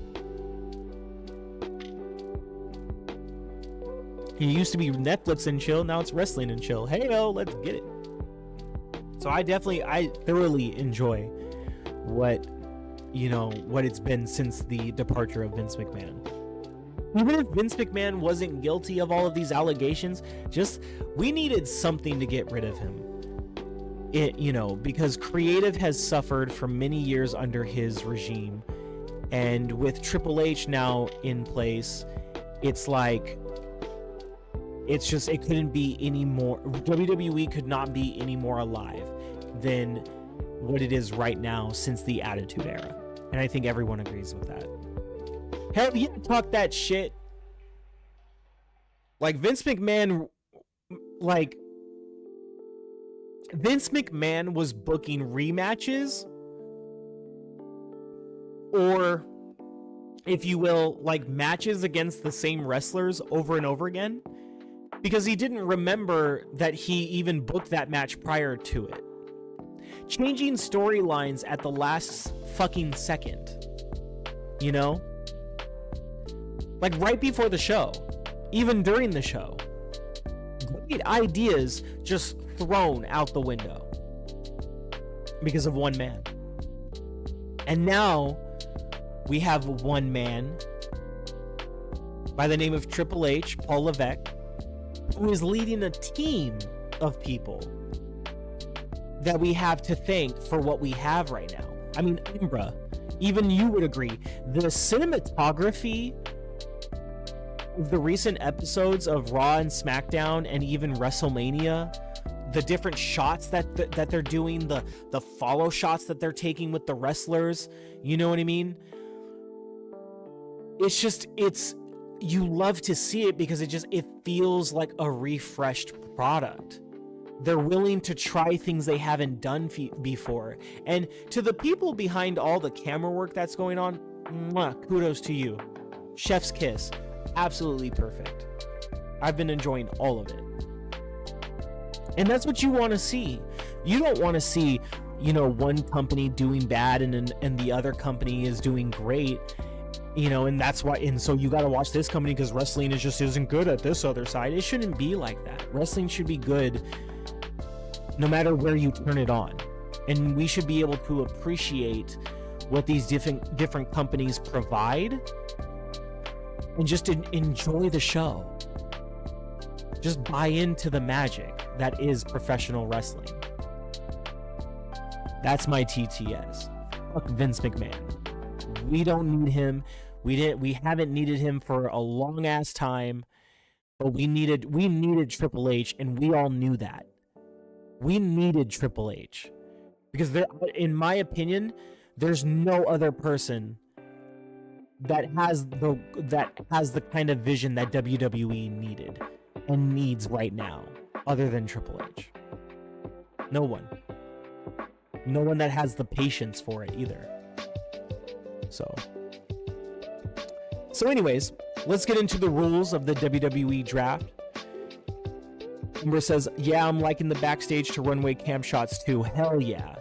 It used to be Netflix and chill, now it's wrestling and chill. Hey-o, let's get it. So I thoroughly enjoy what it's been since the departure of Vince McMahon. Even if Vince McMahon wasn't guilty of all of these allegations, we needed something to get rid of him. Because creative has suffered for many years under his regime, and with Triple H now in place, it's like, it couldn't be any more. WWE could not be any more alive than what it is right now since the Attitude Era. And I think everyone agrees with that. Hell yeah, talk that shit. Like Vince McMahon was booking rematches, or if you will, like matches against the same wrestlers over and over again, because he didn't remember that he even booked that match prior to it. Changing storylines at the last fucking second. Like right before the show. Even during the show. Great ideas just thrown out the window. Because of one man. And now we have one man by the name of Triple H, Paul Levesque, who is leading a team of people that we have to thank for what we have right now. I mean, Umbra, even you would agree, the cinematography of the recent episodes of Raw and SmackDown and even WrestleMania, the different shots that they're doing, the follow shots that they're taking with the wrestlers, you know what I mean? You love to see it because it feels like a refreshed product. They're willing to try things they haven't done before. And to the people behind all the camera work that's going on, kudos to you. Chef's kiss. Absolutely perfect. I've been enjoying all of it. And that's what you want to see. You don't want to see, one company doing bad and the other company is doing great. And that's why, and so you got to watch this company because wrestling isn't good at this other side. It shouldn't be like that. Wrestling should be good no matter where you turn it on. And we should be able to appreciate what these different companies provide and just enjoy the show. Just buy into the magic that is professional wrestling. That's my TTS. Fuck Vince McMahon. We don't need him. We haven't needed him for a long ass time, but we needed Triple H, and we all knew that. We needed Triple H. because there, in my opinion, there's no other person that has the kind of vision that WWE needed and needs right now, other than Triple H. No one that has the patience for it either. So anyways, let's get into the rules of the WWE draft. Amber says, yeah, I'm liking the backstage to runway cam shots too. Hell yeah.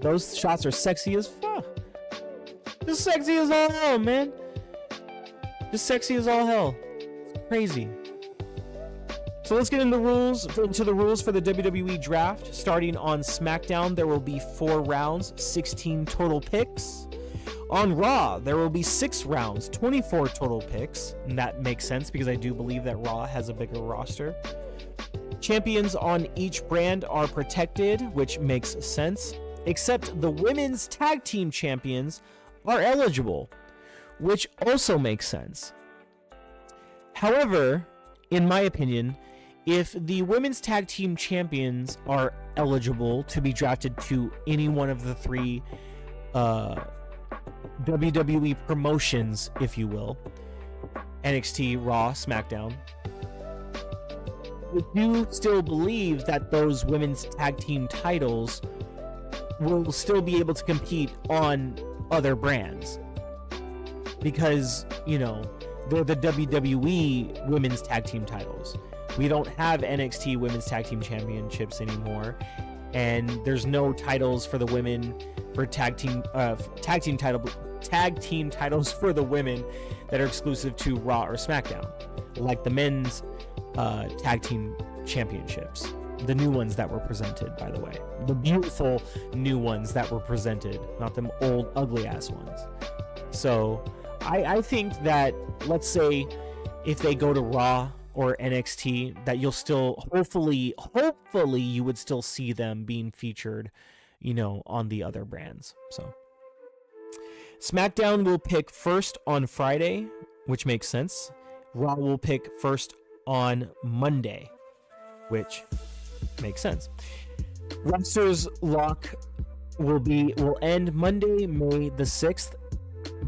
Those shots are sexy as fuck. Just sexy as all hell, man. Just sexy as all hell. It's crazy. So let's get into the rules for the WWE draft. Starting on SmackDown, there will be 4 rounds, 16 total picks. On Raw, there will be 6 rounds, 24 total picks. And that makes sense because I do believe that Raw has a bigger roster. Champions on each brand are protected, which makes sense. Except the women's tag team champions are eligible, which also makes sense. However, in my opinion, if the women's tag team champions are eligible to be drafted to any one of the 3 WWE promotions, if you will, NXT, Raw, SmackDown, I do still believe that those women's tag team titles will still be able to compete on other brands because, you know, they're the WWE women's tag team titles. We don't have NXT women's tag team championships anymore, and there's no titles for the women for tag team titles for the women that are exclusive to Raw or SmackDown, like the men's tag team championships, the new ones that were presented, by the way, the beautiful new ones that were presented, not them old ugly ass ones. So I think that, let's say if they go to Raw or NXT, that you'll still hopefully you would still see them being featured, you know, on the other brands. So SmackDown will pick first on Friday, which makes sense. Raw will pick first on Monday, which makes sense. Wrestlers lock will end Monday, May the 6th,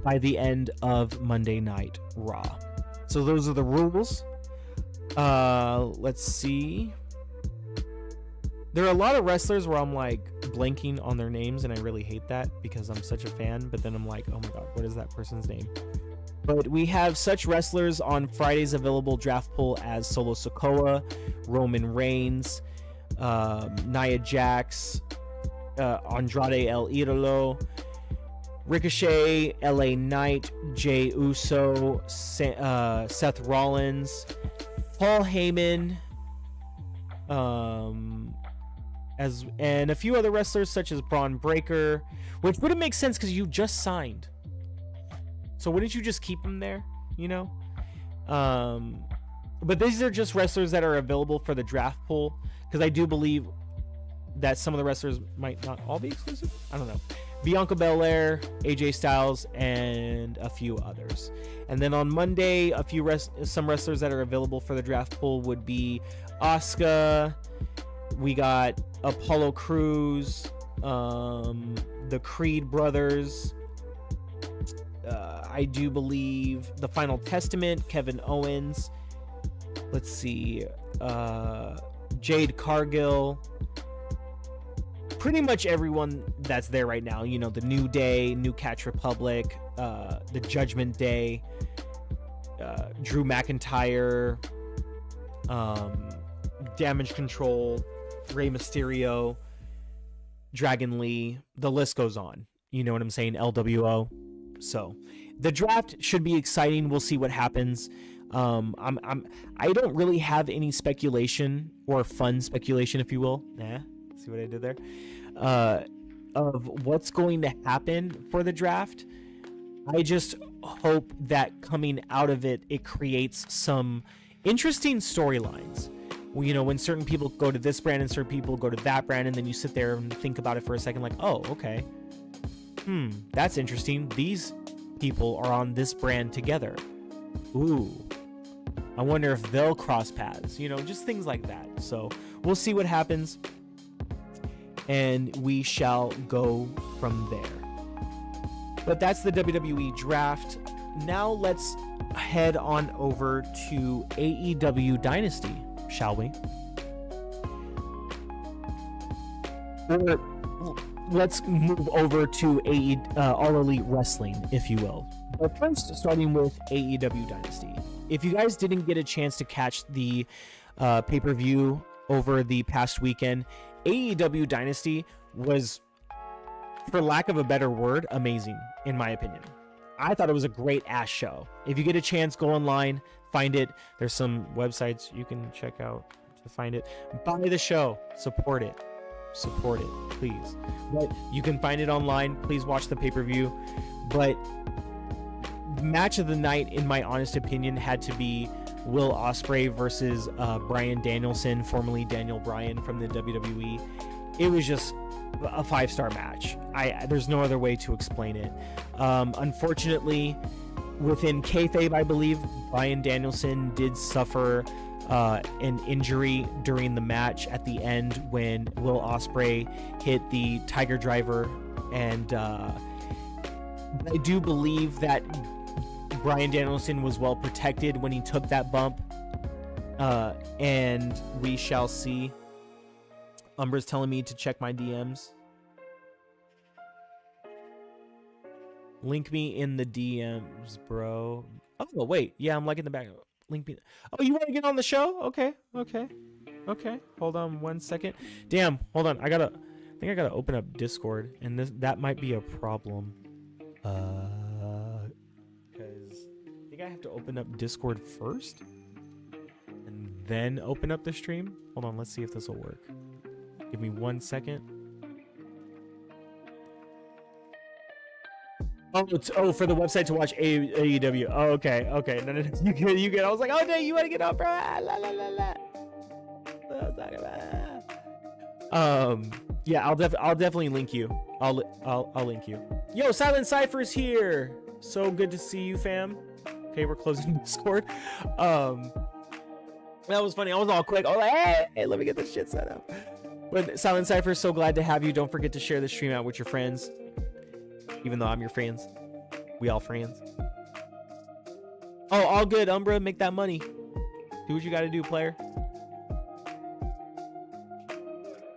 by the end of Monday Night Raw. So those are the rules. Let's see. There are a lot of wrestlers where I'm like blanking on their names, and I really hate that because I'm such a fan, but then I'm like, oh my god, what is that person's name? But we have such wrestlers on Friday's available draft pool as Solo Sikoa, Roman Reigns, Nia Jax, Andrade El Idolo, Ricochet, LA Knight, Jey Uso, Seth Rollins, Paul Heyman, and a few other wrestlers such as Braun Breaker, which wouldn't make sense because you just signed. So wouldn't you just keep him there, you know? But these are just wrestlers that are available for the draft pool, because I do believe that some of the wrestlers might not all be exclusive. I don't know. Bianca Belair, AJ Styles, and a few others. And then on Monday, some wrestlers that are available for the draft pool would be Asuka. We got Apollo Crews, the Creed brothers. I do believe the Final Testament, Kevin Owens. Let's see, Jade Cargill. Pretty much everyone that's there right now. You know, the New Day, New Catch Republic, the Judgment Day, Drew McIntyre, Damage Control, Rey Mysterio, Dragon Lee. The list goes on. You know what I'm saying? LWO. So the draft should be exciting. We'll see what happens. I don't really have any speculation or fun speculation, if you will. See what I did there? Of what's going to happen for the draft. I just hope that coming out of it, it creates some interesting storylines. You know, when certain people go to this brand and certain people go to that brand, and then you sit there and think about it for a second, like, oh, okay. That's interesting. These people are on this brand together. Ooh. I wonder if they'll cross paths, you know, just things like that. So we'll see what happens. and we shall go from there. But that's the WWE draft. Now let's head on over to AEW Dynasty, shall we? Or let's move over to All Elite Wrestling, if you will. But first, starting with AEW Dynasty. If you guys didn't get a chance to catch the pay-per-view over the past weekend, AEW Dynasty was, for lack of a better word, amazing, in my opinion. I thought it was a great ass show. If you get a chance, go online, find it. There's some websites you can check out to find it. Buy the show. Support it. Support it, please. But you can find it online. Please watch the pay-per-view. But match of the night, in my honest opinion, had to be Will Ospreay versus Bryan Danielson, formerly Daniel Bryan from the WWE. It was just a 5-star match. There's no other way to explain it. Unfortunately, within kayfabe, I believe Bryan Danielson did suffer an injury during the match at the end when Will Ospreay hit the Tiger Driver, and I do believe that Bryan Danielson was well protected when he took that bump, and we shall see. Umbra's telling me to check my DMs. Link me in the DMs, bro. Oh, wait. Yeah, I'm like in the back. Link me. Oh, you want to get on the show? Okay. Hold on 1 second. Damn. Hold on. I think I gotta open up Discord, and that might be a problem. Because I think I have to open up Discord first, and then open up the stream. Hold on. Let's see if this will work. Give me 1 second. Oh, for the website to watch AEW. Oh, okay. No, you get. I was like, oh, no, you want to get on, bro? Yeah, I'll definitely link you. I'll link you. Yo, Silent Cypher's here. So good to see you, fam. Okay, we're closing Discord. That was funny. I was all quick. I was like, hey, let me get this shit set up. But Silent Cypher, so glad to have you. Don't forget to share the stream out with your friends. Even though I'm your friends. We all friends. Oh, all good, Umbra. Make that money. Do what you gotta do, player.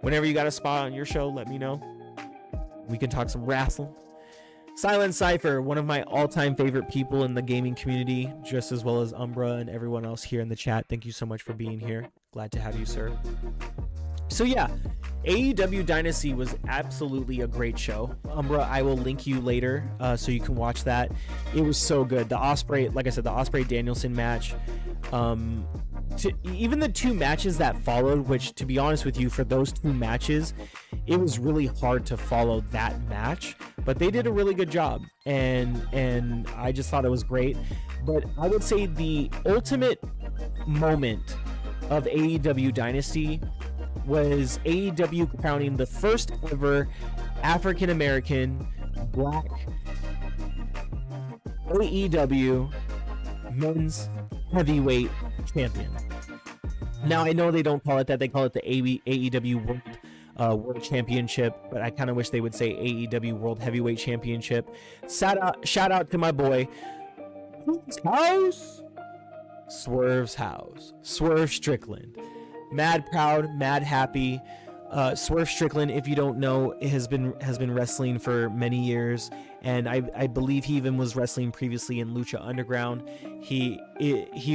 Whenever you got a spot on your show, let me know. We can talk some wrestling. Silent Cypher, one of my all-time favorite people in the gaming community, just as well as Umbra and everyone else here in the chat. Thank you so much for being here. Glad to have you, sir. So yeah, AEW Dynasty was absolutely a great show. Umbra, I will link you later so you can watch that. It was so good. The Ospreay, like I said, the Ospreay Danielson match. Even the two matches that followed, which, to be honest with you, for those two matches, it was really hard to follow that match. But they did a really good job, and I just thought it was great. But I would say the ultimate moment of AEW Dynasty was AEW crowning the first ever African American Black AEW Men's Heavyweight Champion. Now, I know they don't call it that. They call it the AEW World Championship, but I kind of wish they would say AEW World Heavyweight Championship. Shout out to my boy, Swerve's house. Swerve Strickland. Mad proud, mad happy. Swerve Strickland, if you don't know, has been wrestling for many years, and I believe he even was wrestling previously in Lucha Underground. He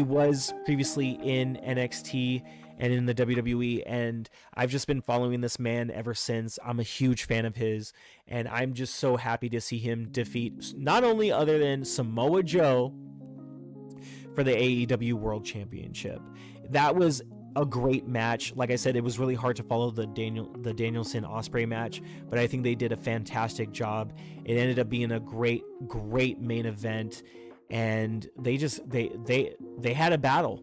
was previously in NXT and in the WWE, and I've just been following this man ever since. I'm a huge fan of his, and I'm just so happy to see him defeat not only other than Samoa Joe for the AEW World Championship. That was a great match. Like I said, it was really hard to follow the Danielson Ospreay match, but I think they did a fantastic job. It ended up being a great main event, and they had a battle,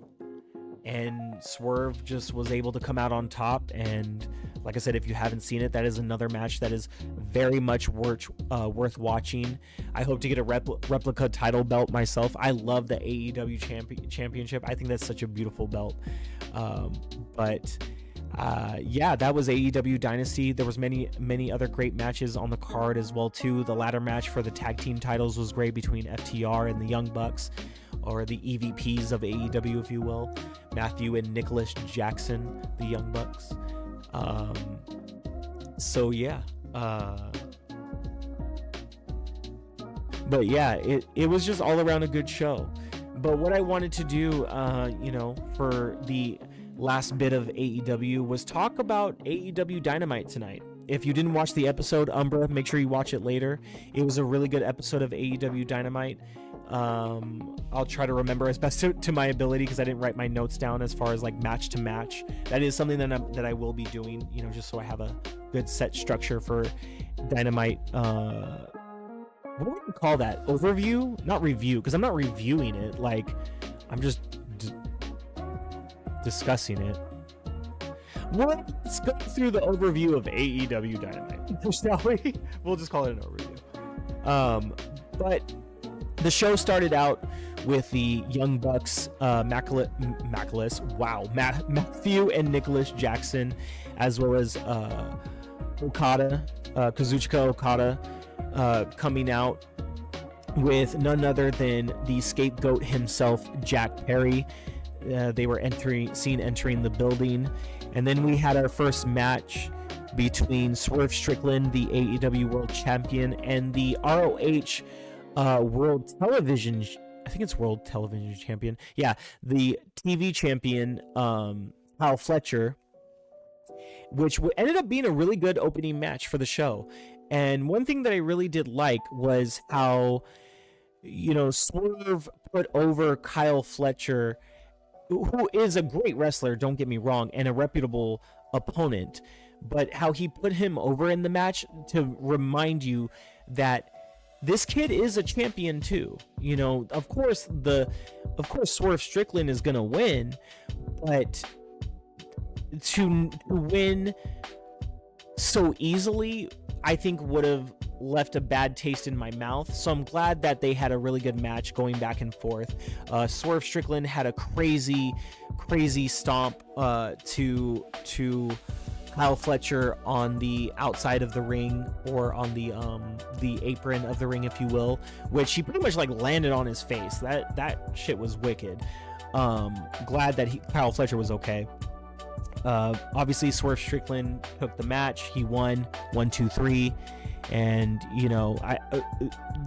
and Swerve just was able to come out on top. And like I said, if you haven't seen it, that is another match that is very much worth watching. I hope to get a replica title belt myself. I love the AEW championship. I think that's such a beautiful belt. But Yeah, that was AEW Dynasty. There was many other great matches on the card as well too. The ladder match for the tag team titles was great between FTR and the Young Bucks, or the EVPs of AEW, if you will, Matthew and Nicholas Jackson, the Young Bucks. So yeah, but yeah, it was just all around a good show. But what I wanted to do, for the last bit of AEW was talk about AEW Dynamite tonight. If you didn't watch the episode, Umbra, make sure you watch it later. It was a really good episode of AEW Dynamite. I'll try to remember as best to my ability, because I didn't write my notes down as far as like match to match. That is something that I will be doing, just so I have a good set structure for Dynamite. What would we call that? Overview? Not review, because I'm not reviewing it. Like, I'm just discussing it. Well, let's go through the overview of AEW Dynamite, shall we? We'll just call it an overview. But the show started out with the Young Bucks, Matthew and Nicholas Jackson, as well as Kazuchika Okada, coming out with none other than the scapegoat himself, Jack Perry. They were seen entering the building, and then we had our first match between Swerve Strickland, the AEW World Champion, and the ROH World Television, I think it's World Television Champion, yeah, the TV champion, Kyle Fletcher, which ended up being a really good opening match for the show. And one thing that I really did like was how, Swerve put over Kyle Fletcher, who is a great wrestler, don't get me wrong, and a reputable opponent, but how he put him over in the match to remind you that this kid is a champion too. Of course Swerve Strickland is gonna win, but to win so easily, I think would have left a bad taste in my mouth. So I'm glad that they had a really good match going back and forth. Swerve Strickland had a crazy stomp to Kyle Fletcher on the outside of the ring, or on the apron of the ring, if you will, which he pretty much like landed on his face. That shit was wicked. Glad that Kyle Fletcher was okay. Obviously Swerve Strickland took the match. He won 1, 2, 3, and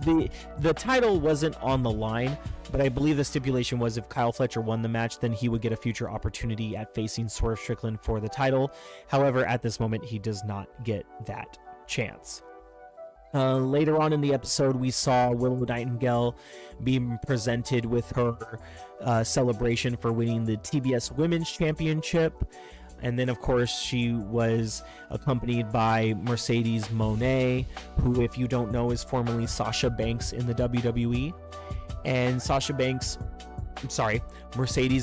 the title wasn't on the line, but I believe the stipulation was if Kyle Fletcher won the match, then he would get a future opportunity at facing Swerve Strickland for the title. However, at this moment, he does not get that chance. Later on in the episode, we saw Willow Nightingale being presented with her celebration for winning the TBS Women's Championship. And then, of course, she was accompanied by Mercedes Moné, who, if you don't know, is formerly Sasha Banks in the WWE. And Mercedes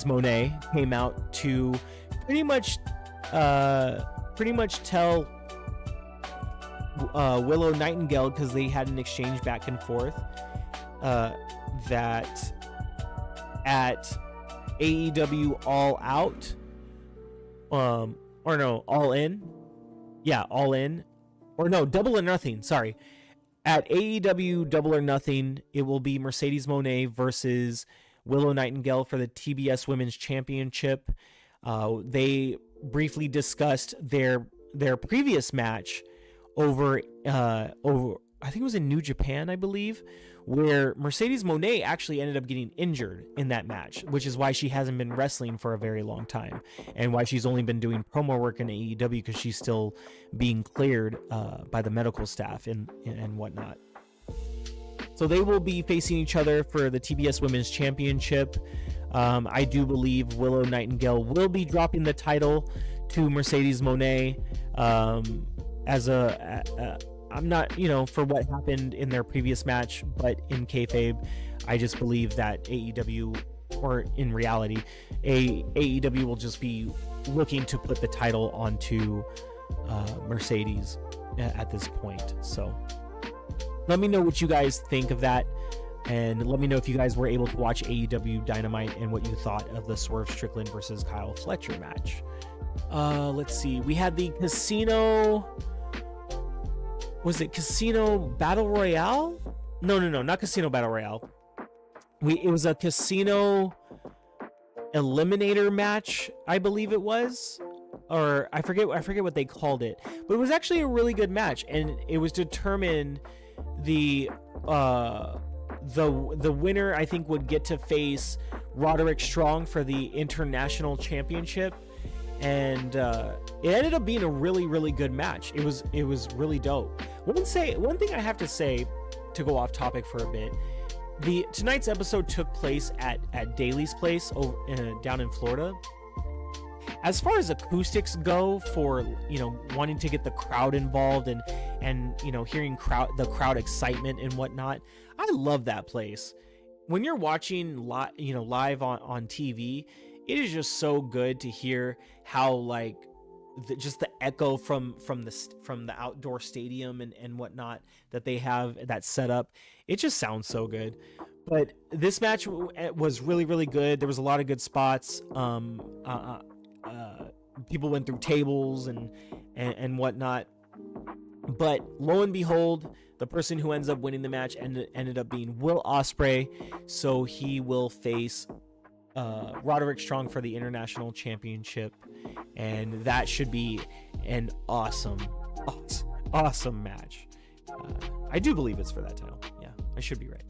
Moné came out to pretty much tell Willow Nightingale, because they had an exchange back and forth, that at AEW All Out, All In, Double or Nothing, sorry, at AEW Double or Nothing, it will be Mercedes Moné versus Willow Nightingale for the TBS Women's Championship. They briefly discussed their previous match over I think it was in New Japan, I believe, where Mercedes Moné actually ended up getting injured in that match, which is why she hasn't been wrestling for a very long time, and why she's only been doing promo work in AEW, because she's still being cleared by the medical staff and whatnot. So they will be facing each other for the TBS Women's Championship. I do believe Willow Nightingale will be dropping the title to Mercedes Moné. I'm not, for what happened in their previous match, but in kayfabe, I just believe that AEW, or in reality, AEW will just be looking to put the title onto Mercedes at this point. So let me know what you guys think of that, and let me know if you guys were able to watch AEW Dynamite and what you thought of the Swerve Strickland versus Kyle Fletcher match. let's see. We had the casino. Was it Casino Battle Royale? No, not Casino Battle Royale. It was a casino eliminator match, I believe it was, or I forget what they called it, but it was actually a really good match, and it was determined the winner, I think, would get to face Roderick Strong for the International Championship. And it ended up being a really, really good match. It was really dope. One thing I have to say, to go off topic for a bit, tonight's episode took place at Daly's place down in Florida. As far as acoustics go, for wanting to get the crowd involved and hearing the crowd excitement and whatnot, I love that place. When you're watching live on TV, it is just so good to hear how just the echo from the outdoor stadium and whatnot that they have that set up. It just sounds so good. But this match was really, really good. There was a lot of good spots. People went through tables and whatnot. But lo and behold, the person who ends up winning the match ended up being Will Ospreay. So he will face Roderick Strong for the International Championship, and that should be an awesome match. I do believe it's for that title. Yeah, I should be right.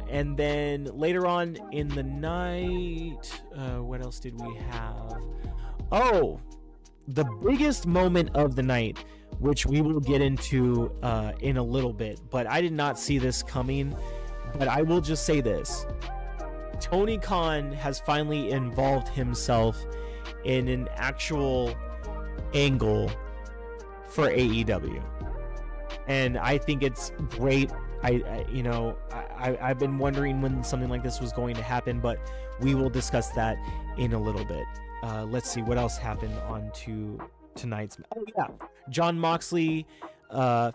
And then later on in the night, what else did we have? Oh, the biggest moment of the night, which we will get into in a little bit, but I did not see this coming. But I will just say this: Tony Khan has finally involved himself in an actual angle for AEW, and I think it's great. I've been wondering when something like this was going to happen, but we will discuss that in a little bit. Let's see what else happened on to tonight's. Oh yeah, Jon Moxley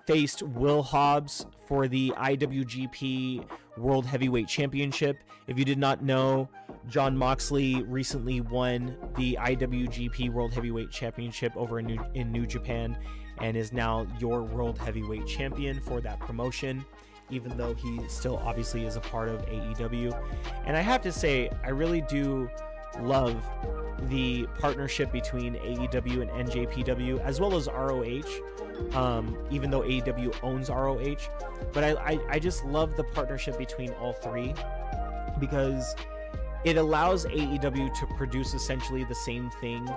faced Will Hobbs for the IWGP World Heavyweight Championship. If you did not know, Jon Moxley recently won the IWGP World Heavyweight Championship over in New Japan, and is now your World Heavyweight Champion for that promotion, even though he still obviously is a part of AEW. And I have to say, I really do love the partnership between AEW and NJPW, as well as ROH, even though AEW owns ROH. But I just love the partnership between all three, because it allows AEW to produce essentially the same thing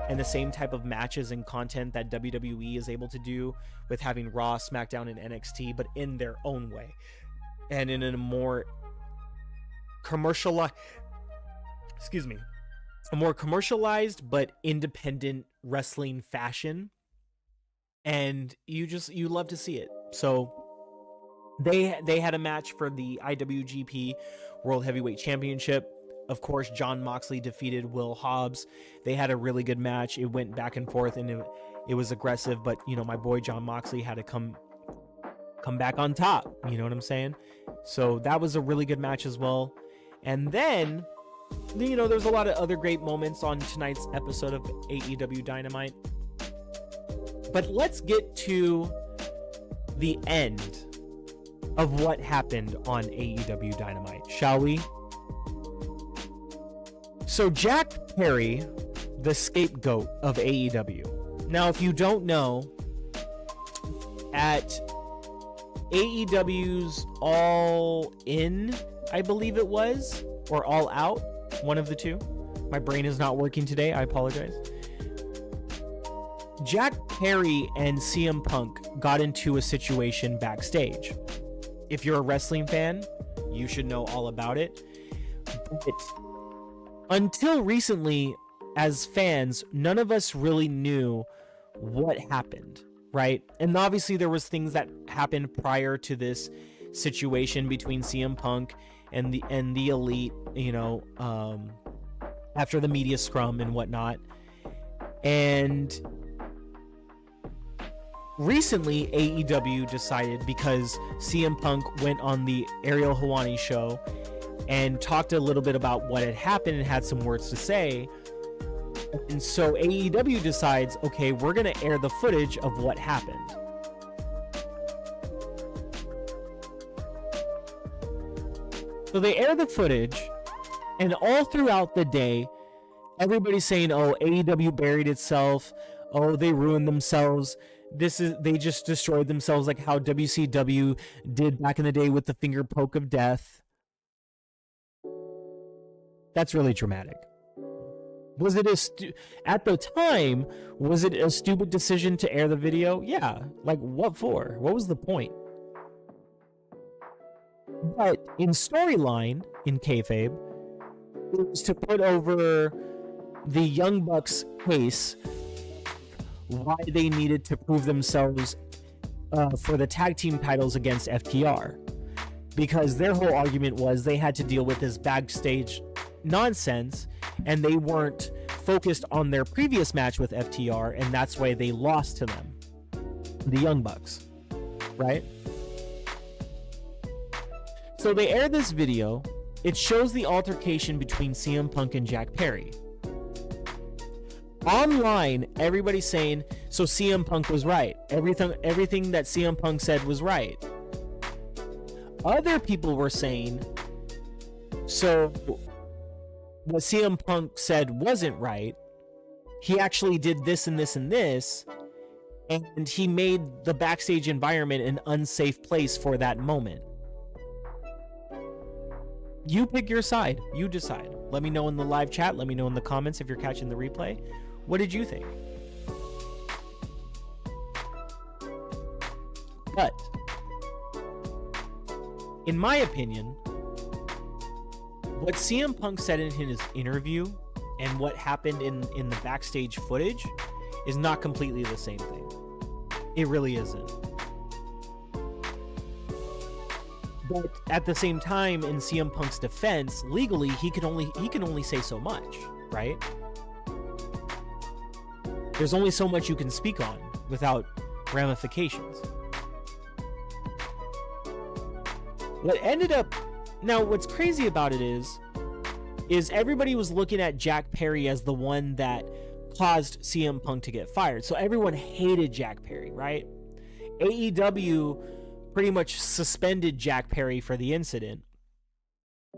and the same type of matches and content that WWE is able to do with having Raw, SmackDown, and NXT, but in their own way and in a more commercialized but independent wrestling fashion, and you love to see it. So they had a match for the IWGP World Heavyweight Championship. Of course, Jon Moxley defeated Will Hobbs. They had a really good match. It went back and forth, and it was aggressive, but my boy Jon Moxley had to come back on top, you know what I'm saying? So that was a really good match as well. And then there's a lot of other great moments on tonight's episode of AEW Dynamite. But let's get to the end of what happened on AEW Dynamite, shall we? So Jack Perry, the scapegoat of AEW. Now, if you don't know, at AEW's All In, I believe it was, or All Out, one of the two. My brain is not working today. I apologize. Jack Perry and CM Punk got into a situation backstage. If you're a wrestling fan, you should know all about it. But until recently, as fans, none of us really knew what happened, right? And obviously there was things that happened prior to this situation between CM Punk and the Elite, after the media scrum and whatnot. And recently AEW decided, because CM Punk went on the Ariel Helwani show and talked a little bit about what had happened and had some words to say, And so AEW decides, okay, we're going to air the footage of what happened. So they air the footage, and all throughout the day, everybody's saying, oh, AEW buried itself. Oh, they ruined themselves. They just destroyed themselves like how WCW did back in the day with the finger poke of death. That's really dramatic. Was it at the time, was it a stupid decision to air the video? Yeah. Like, what for? What was the point? But in storyline, in kayfabe, it was to put over the Young Bucks case, why they needed to prove themselves for the tag team titles against FTR. Because their whole argument was they had to deal with this backstage nonsense, and they weren't focused on their previous match with FTR, and that's why they lost to them, the Young Bucks, right? So they air this video. It shows the altercation between CM Punk and Jack Perry. Online, everybody's saying, so CM Punk was right. Everything that CM Punk said was right. Other people were saying, so what CM Punk said wasn't right. He actually did this and this and this, and he made the backstage environment an unsafe place for that moment. You pick your side. You decide. Let me know in the live chat. Let me know in the comments if you're catching the replay. What did you think? But in my opinion, what CM Punk said in his interview and what happened in the backstage footage is not completely the same thing. It really isn't. But at the same time, in CM Punk's defense, legally he can only say so much, right? There's only so much you can speak on without ramifications. Now what's crazy about it is everybody was looking at Jack Perry as the one that caused CM Punk to get fired. So everyone hated Jack Perry, right? AEW pretty much suspended Jack Perry for the incident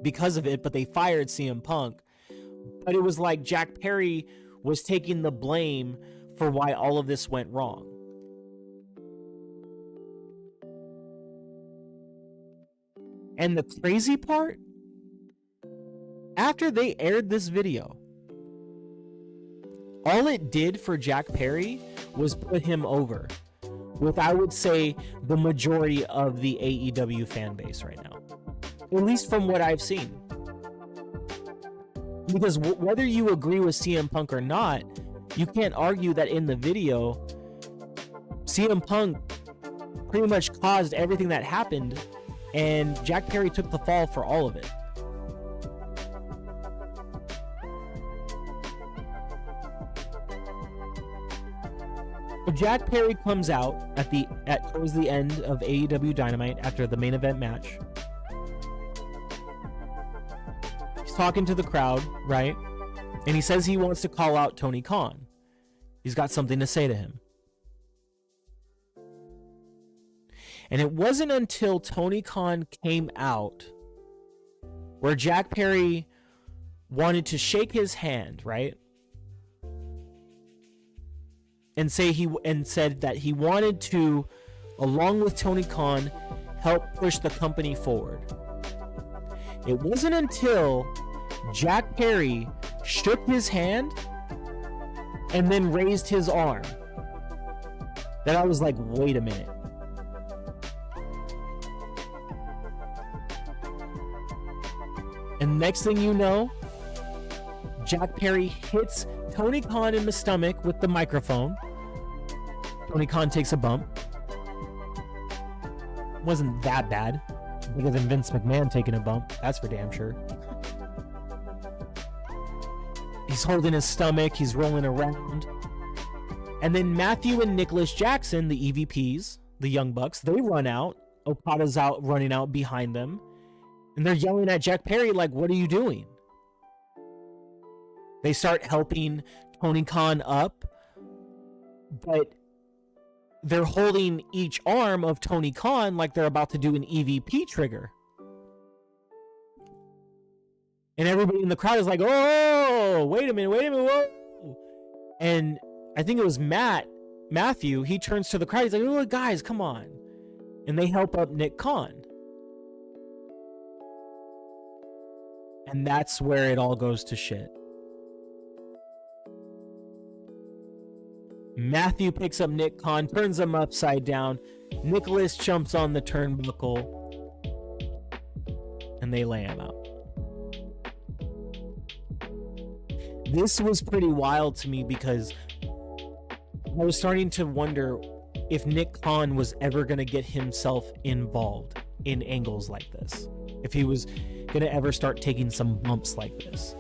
because of it, but they fired CM Punk. But it was like Jack Perry was taking the blame for why all of this went wrong. And the crazy part, after they aired this video, all it did for Jack Perry was put him over with, I would say, the majority of the AEW fan base right now. At least from what I've seen. Because whether you agree with CM Punk or not, you can't argue that in the video, CM Punk pretty much caused everything that happened, and Jack Perry took the fall for all of it. Jack Perry comes out towards the end of AEW Dynamite after the main event match. He's talking to the crowd, right? And he says he wants to call out Tony Khan. He's got something to say to him. And it wasn't until Tony Khan came out where Jack Perry wanted to shake his hand, right? And said that he wanted to, along with Tony Khan, help push the company forward. It wasn't until Jack Perry shook his hand and then raised his arm that I was like, wait a minute. And next thing you know, Jack Perry hits Tony Khan in the stomach with the microphone. Tony Khan takes a bump. Wasn't that bad. Bigger than Vince McMahon taking a bump. That's for damn sure. He's holding his stomach. He's rolling around. And then Matthew and Nicholas Jackson, the EVPs, the Young Bucks, they run out. Okada's running out behind them. And they're yelling at Jack Perry like, what are you doing? They start helping Tony Khan up, but they're holding each arm of Tony Khan like they're about to do an EVP trigger. And everybody in the crowd is like, oh, wait a minute, whoa. And I think it was Matthew, he turns to the crowd, he's like, oh, guys, come on. And they help up Nick Khan. And that's where it all goes to shit. Matthew picks up Nick Khan, turns him upside down. Nicholas jumps on the turnbuckle, and they lay him out. This was pretty wild to me because I was starting to wonder if Nick Khan was ever going to get himself involved in angles like this. If he was going to ever start taking some bumps like this.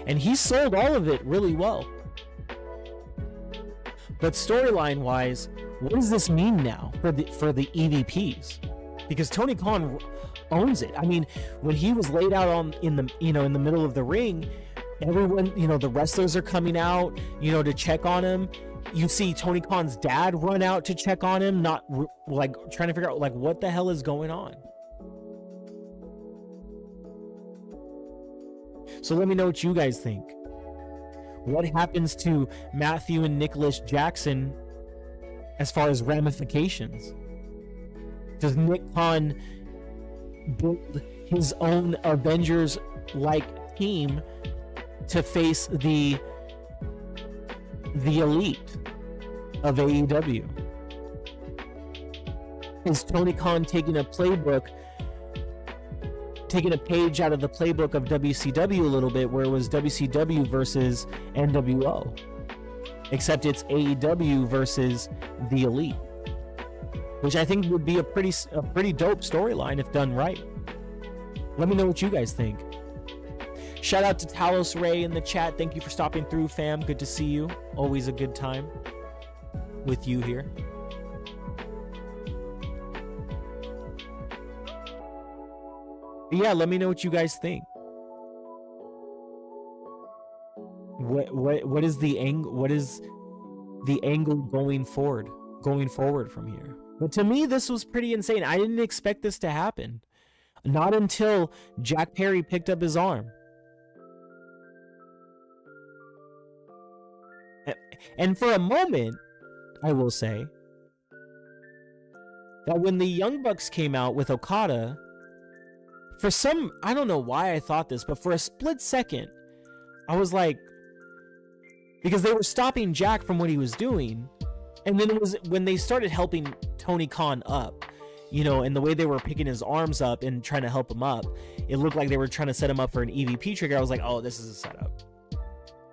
And he sold all of it really well. But storyline wise, what does this mean now for the EVPs? Because Tony Khan owns it. I mean, when he was laid out in the middle of the ring, everyone, the wrestlers are coming out, to check on him. You see Tony Khan's dad run out to check on him, not like trying to figure out like what the hell is going on. So let me know what you guys think. What happens to Matthew and Nicholas Jackson as far as ramifications? Does Nick Khan build his own Avengers-like team to face the elite of AEW? Is Tony Khan taking a page out of the playbook of WCW a little bit, where it was WCW versus NWO, except it's AEW versus the elite, which I think would be a pretty dope storyline if done right. Let me know what you guys think. Shout out to Talos Ray in the chat. Thank you for stopping through, fam. Good to see you. Always a good time with you here. But yeah, let me know what you guys think. What is the angle? What is the angle going forward from here? But to me, this was pretty insane. I didn't expect this to happen. Not until Jack Perry picked up his arm. And for a moment, I will say that when the Young Bucks came out with Okada, I don't know why I thought this, but for a split second, I was like, because they were stopping Jack from what he was doing, and then it was when they started helping Tony Khan up, and the way they were picking his arms up and trying to help him up, it looked like they were trying to set him up for an EVP trigger. I was like, oh, this is a setup.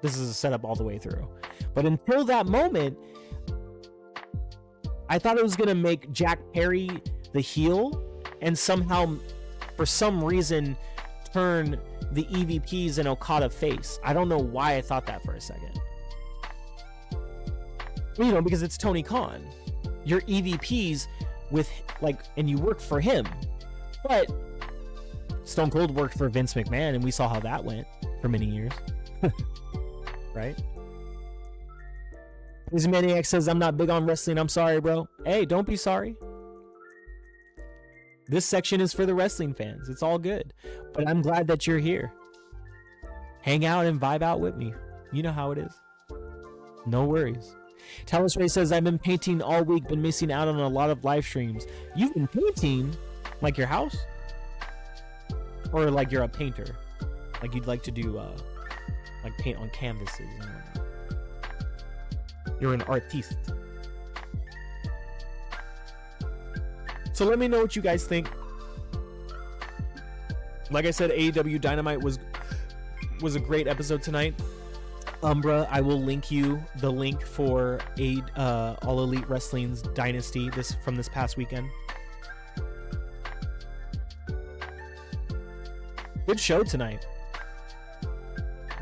This is a setup all the way through. But until that moment, I thought it was going to make Jack Perry the heel and somehow, for some reason, turn the EVPs and Okada face. I don't know why I thought that for a second. Because it's Tony Khan. Your EVPs and you work for him. But Stone Cold worked for Vince McMahon, and we saw how that went for many years. Right? This Maniac says, I'm not big on wrestling. I'm sorry, bro. Hey, don't be sorry. This section is for the wrestling fans. It's all good. But I'm glad that you're here. Hang out and vibe out with me. You know how it is. No worries. Talos Ray says, I've been painting all week, been missing out on a lot of live streams. You've been painting? Like your house? Or like you're a painter? Like you'd like to do like paint on canvases? You're an artiste. So let me know what you guys think. Like I said, AEW Dynamite was a great episode tonight. Umbra, I will link you the link for All Elite Wrestling's Dynasty from this past weekend. Good show tonight.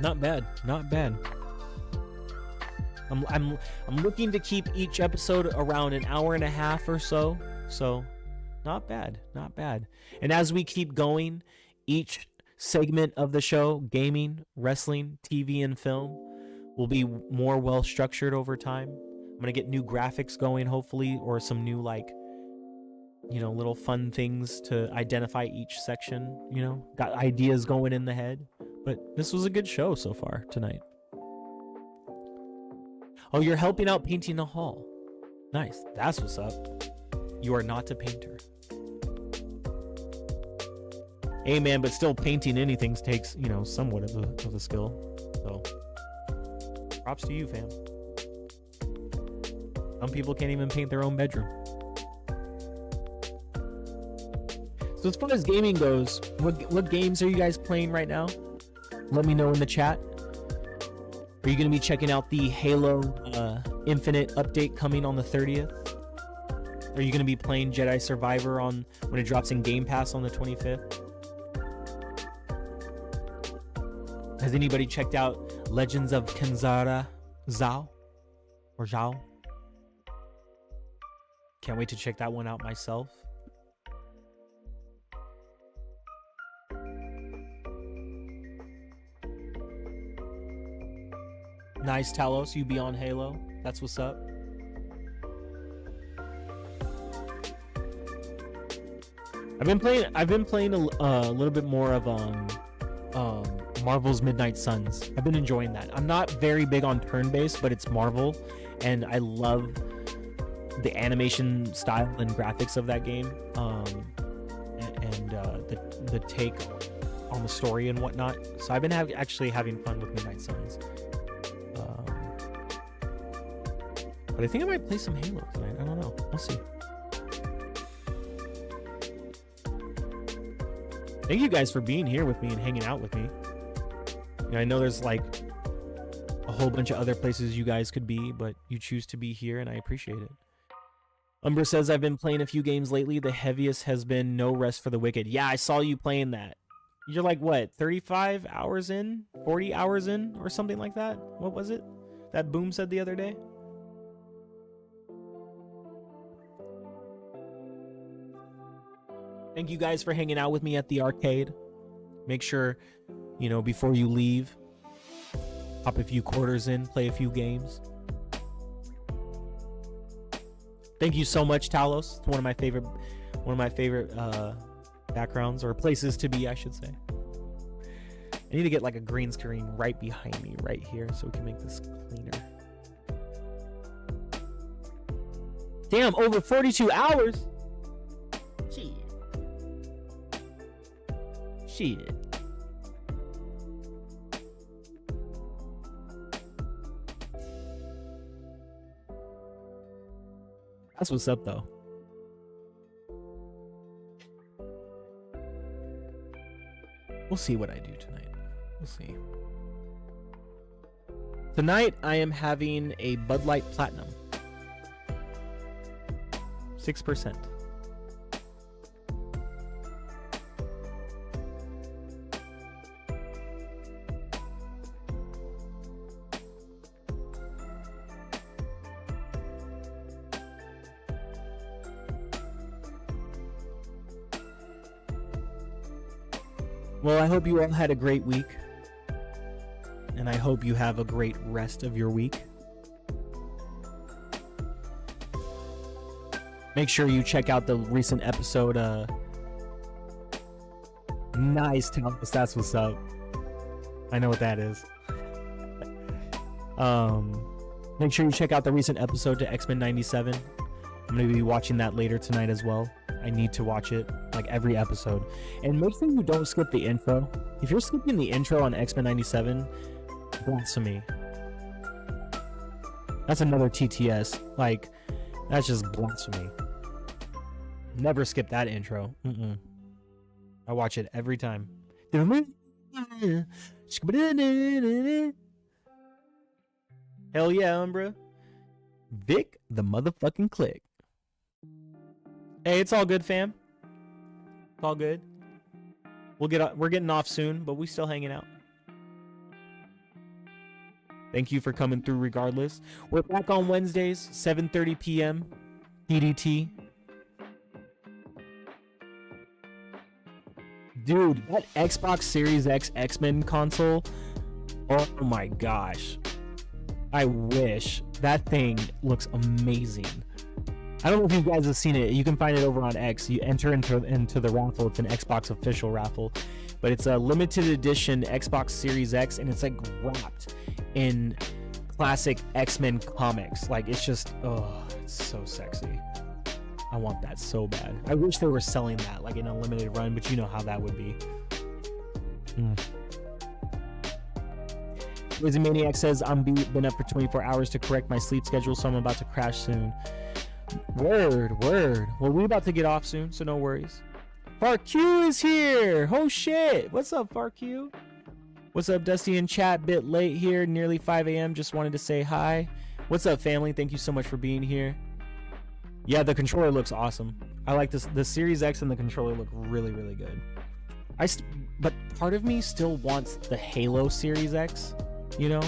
Not bad. I'm looking to keep each episode around an hour and a half or so. So not bad. And as we keep going, each segment of the show, gaming, wrestling, TV, and film, will be more well structured over time. I'm gonna get new graphics going, hopefully, or some new little fun things to identify each section. Got ideas going in the head. But this was a good show so far tonight. Oh, you're helping out painting a hall. Nice. That's what's up. You are not a painter. Hey, man, but still painting anything takes, somewhat of a skill. So, props to you, fam. Some people can't even paint their own bedroom. So as far as gaming goes, what games are you guys playing right now? Let me know in the chat. Are you going to be checking out the Halo Infinite update coming on the 30th? Are you going to be playing Jedi Survivor when it drops in Game Pass on the 25th? Has anybody checked out Legends of Kenzara Zhao? Or Zhao? Can't wait to check that one out myself. Nice, Talos. You be on Halo. That's what's up. I've been playing a little bit more of Marvel's Midnight Suns. I've been enjoying that. I'm not very big on turn-based, but it's Marvel, and I love the animation style and graphics of that game, and the take on the story and whatnot. So I've been actually having fun with Midnight Suns. But I think I might play some Halo tonight. I don't know. We'll see. Thank you guys for being here with me and hanging out with me. I know there's like a whole bunch of other places you guys could be, but you choose to be here, and I appreciate it. Umbra says, I've been playing a few games lately. The heaviest has been No Rest for the Wicked. Yeah, I saw you playing that. You're like, what, 35 hours in? 40 hours in? Or something like that? What was it that Boom said the other day? Thank you guys for hanging out with me at the arcade. Make sure, before you leave, pop a few quarters in, play a few games. Thank you so much, Talos. It's one of my favorite backgrounds, or places to be, I should say. I need to get like a green screen right behind me, right here, so we can make this cleaner. Damn, over 42 hours. Shit. That's what's up, though. We'll see what I do tonight. We'll see. Tonight, I am having a Bud Light Platinum. 6%. Well, I hope you all had a great week, and I hope you have a great rest of your week. Make sure you check out the recent episode. Nice, Thomas. That's what's up. I know what that is. Make sure you check out the recent episode to X-Men 97. I'm going to be watching that later tonight as well. I need to watch it, like every episode. And make sure you don't skip the intro. If you're skipping the intro on X-Men 97, blasphemy. That's another TTS. Like, that's just blasphemy. Never skip that intro. I watch it every time. Hell yeah, Umbra. Vic the motherfucking Click. Hey, it's all good, fam. It's all good. We're getting off soon, but we still hanging out. Thank you for coming through regardless. We're back on Wednesdays, 7:30 p.m. PDT. Dude, that Xbox Series X X-Men console, oh my gosh. I wish. That thing looks amazing. I don't know if you guys have seen it. You can find it over on X. You enter into the raffle. It's an Xbox official raffle. But it's a limited edition Xbox Series X, and it's like wrapped in classic X-Men comics. Like, it's just, oh, it's so sexy. I want that so bad. I wish they were selling that like in a limited run, but you know how that would be. Wizzy Maniac says, I'm been up for 24 hours to correct my sleep schedule, so I'm about to crash soon. Word. Well, we're about to get off soon, so no worries. FarQ is here. Oh shit. What's up, FarQ? What's up, Dusty in chat? Bit late here, nearly 5 a.m. Just wanted to say hi. What's up, family? Thank you so much for being here. Yeah, the controller looks awesome. I like this. The Series X and the controller look really, really good. But part of me still wants the Halo Series X, you know?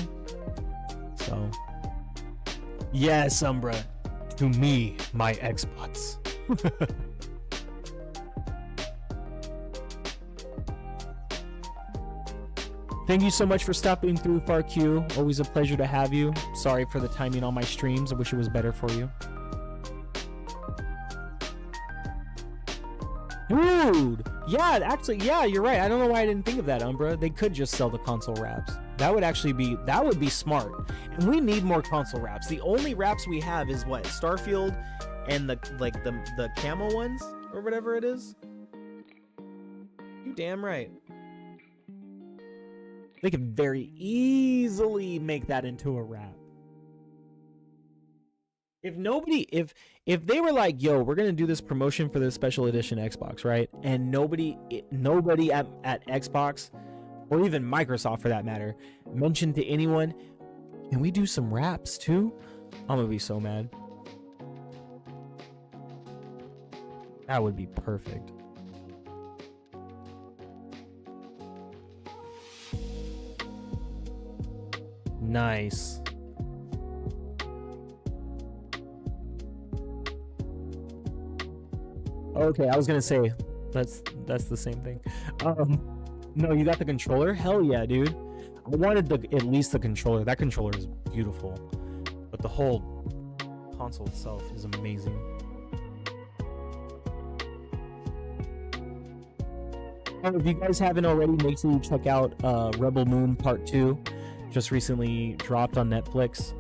So, yes, Umbra. To me, my Xbox. Thank you so much for stopping through, FarQ. Always a pleasure to have you. Sorry for the timing on my streams. I wish it was better for you. Dude, yeah, actually, yeah, you're right. I don't know why I didn't think of that, Umbra. They could just sell the console wraps. That would be smart. And we need more console wraps. The only wraps we have is what? Starfield and the camo ones or whatever it is. You damn right. They could very easily make that into a wrap. If they were like, yo, we're gonna do this promotion for this special edition Xbox, right? And nobody at Xbox, or even Microsoft for that matter, mentioned to anyone, can we do some wraps too? I'm gonna be so mad. That would be perfect. Nice. Okay, I was gonna say that's the same thing. No, you got the controller? Hell yeah, dude. I wanted at least the controller. That controller is beautiful, but the whole console itself is amazing. If you guys haven't already, make sure you check out Rebel Moon Part 2. Just recently dropped on Netflix.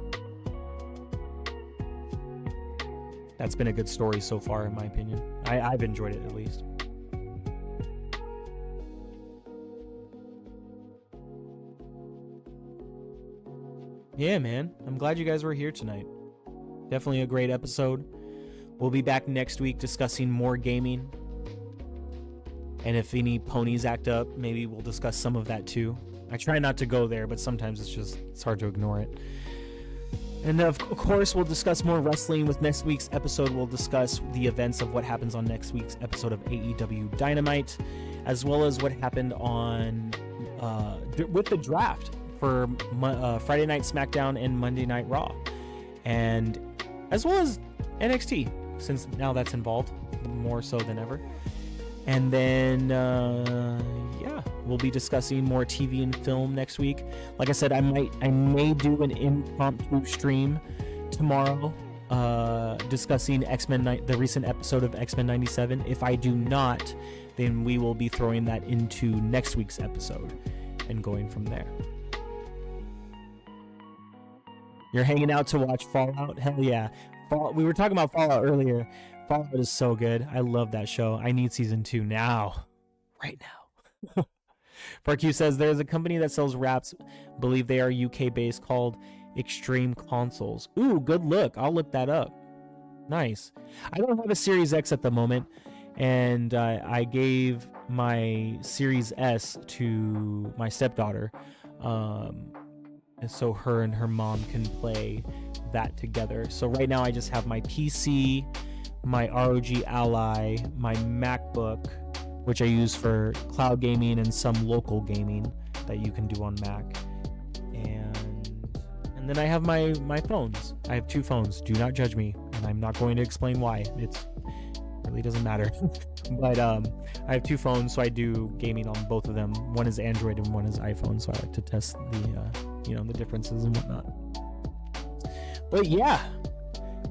That's been a good story so far, in my opinion. I've enjoyed it, at least. Yeah, man. I'm glad you guys were here tonight. Definitely a great episode. We'll be back next week discussing more gaming. And if any ponies act up, maybe we'll discuss some of that too. I try not to go there, but sometimes it's hard to ignore it. And of course, we'll discuss more wrestling with next week's episode. We'll discuss the events of what happens on next week's episode of AEW Dynamite, as well as what happened on with the draft for Friday Night SmackDown and Monday Night Raw, and as well as NXT, since now that's involved more so than ever. And then yeah, we'll be discussing more TV and film next week. Like I said, I may do an impromptu stream tomorrow discussing the recent episode of X-Men 97. If I do not, then we will be throwing that into next week's episode and going from there. You're hanging out to watch Fallout? Hell yeah. We were talking about Fallout earlier. Fallout is so good. I love that show. I need season 2 now. Right now. FarQ says there's a company that sells wraps. Believe they are UK based, called Extreme Consoles. Ooh, good look. I'll look that up. Nice. I don't have a Series X at the moment, and I gave my Series S to my stepdaughter, and so her and her mom can play that together. So right now I just have my PC, my ROG Ally, my MacBook, which I use for cloud gaming and some local gaming that you can do on Mac, and then I have my phones. I have 2 phones. Do not judge me, and I'm not going to explain why. They're really doesn't matter. But I have two phones, so I do gaming on both of them. One is Android and one is iPhone, so I like to test the the differences and whatnot. But yeah,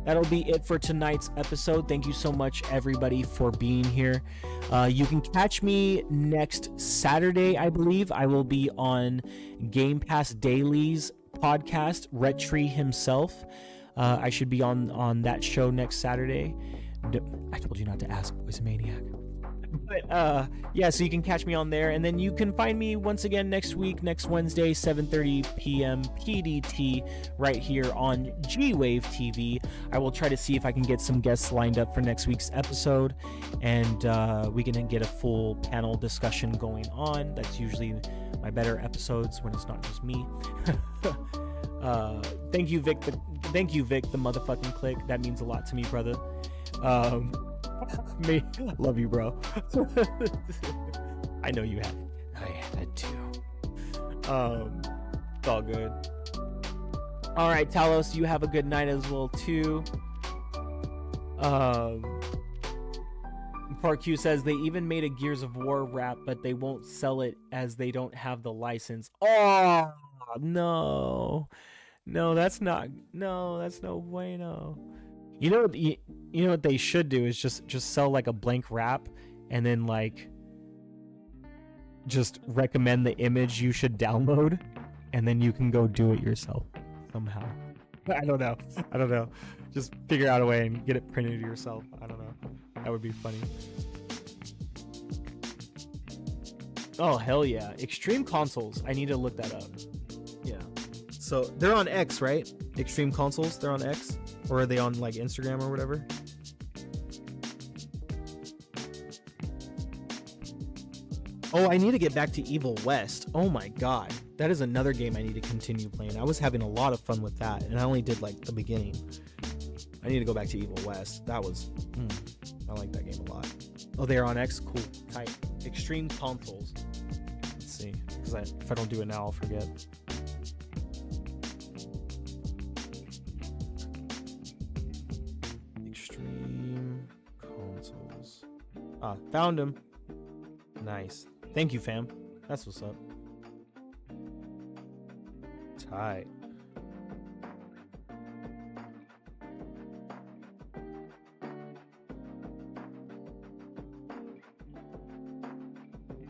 that'll be it for tonight's episode. Thank you so much, everybody, for being here. You can catch me next Saturday, I believe. I will be on Game Pass Daily's podcast, Retri himself. I should be on that show next Saturday. I told you not to ask, Boys Maniac. But yeah, so you can catch me on there, and then you can find me once again next Wednesday, 7:30 p.m. PDT, right here on G-Wave TV. I will try to see if I can get some guests lined up for next week's episode, and we can get a full panel discussion going on. That's usually my better episodes when it's not just me. Thank you, Vic. Thank you, Vic, the motherfucking click. That means a lot to me, brother. Love you, bro. I know you have it. I had it too. It's all good. All right, Talos, you have a good night as well too. Park Q says they even made a Gears of War rap, but they won't sell it as they don't have the license. Oh no, that's no bueno. You know what they should do is just sell like a blank rap, and then like just recommend the image you should download, and then you can go do it yourself somehow. I don't know. Just figure out a way and get it printed yourself. I don't know. That would be funny. Oh hell yeah. Extreme Consoles. I need to look that up. Yeah. So they're on X, right? Extreme Consoles, they're on X? Or are they on like Instagram or whatever? Oh, I need to get back to Evil West. Oh my god. That is another game I need to continue playing. I was having a lot of fun with that, and I only did like the beginning. I need to go back to Evil West. That was... I like that game a lot. Oh, they're on X? Cool. Tight. Extreme Consoles. Let's see. Because if I don't do it now, I'll forget. Extreme Consoles. Ah, found him. Nice. Thank you, fam. That's what's up. Tight.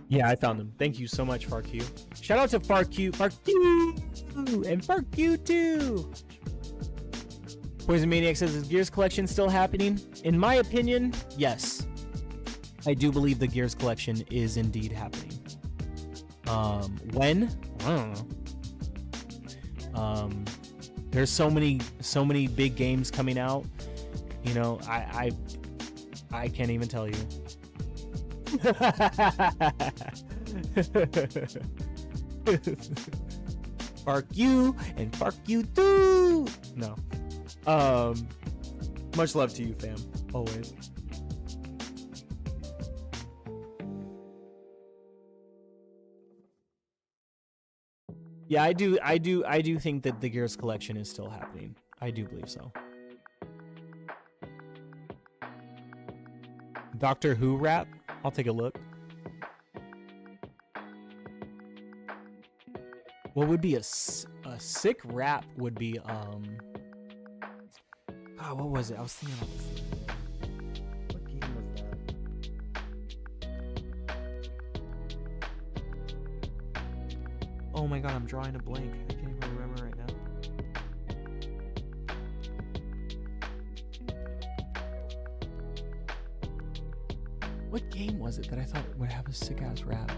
Yeah, I found them. Thank you so much, FarQ. Shout out to FarQ, and FarQ too. Poison Maniac says, is Gears collection still happening? In my opinion, yes. I do believe the Gears collection is indeed happening. When? I don't know. There's so many big games coming out. You know, I can't even tell you. Fuck you and fuck you too. No. Much love to you, fam. Always. Yeah, I do think that the Gears collection is still happening. I do believe so. Doctor Who rap? I'll take a look. What would be a sick rap would be what was it? I was thinking about this. What game was that? Oh my god, I'm drawing a blank. I can't even remember right now. What game was it that I thought would have a sick-ass rap?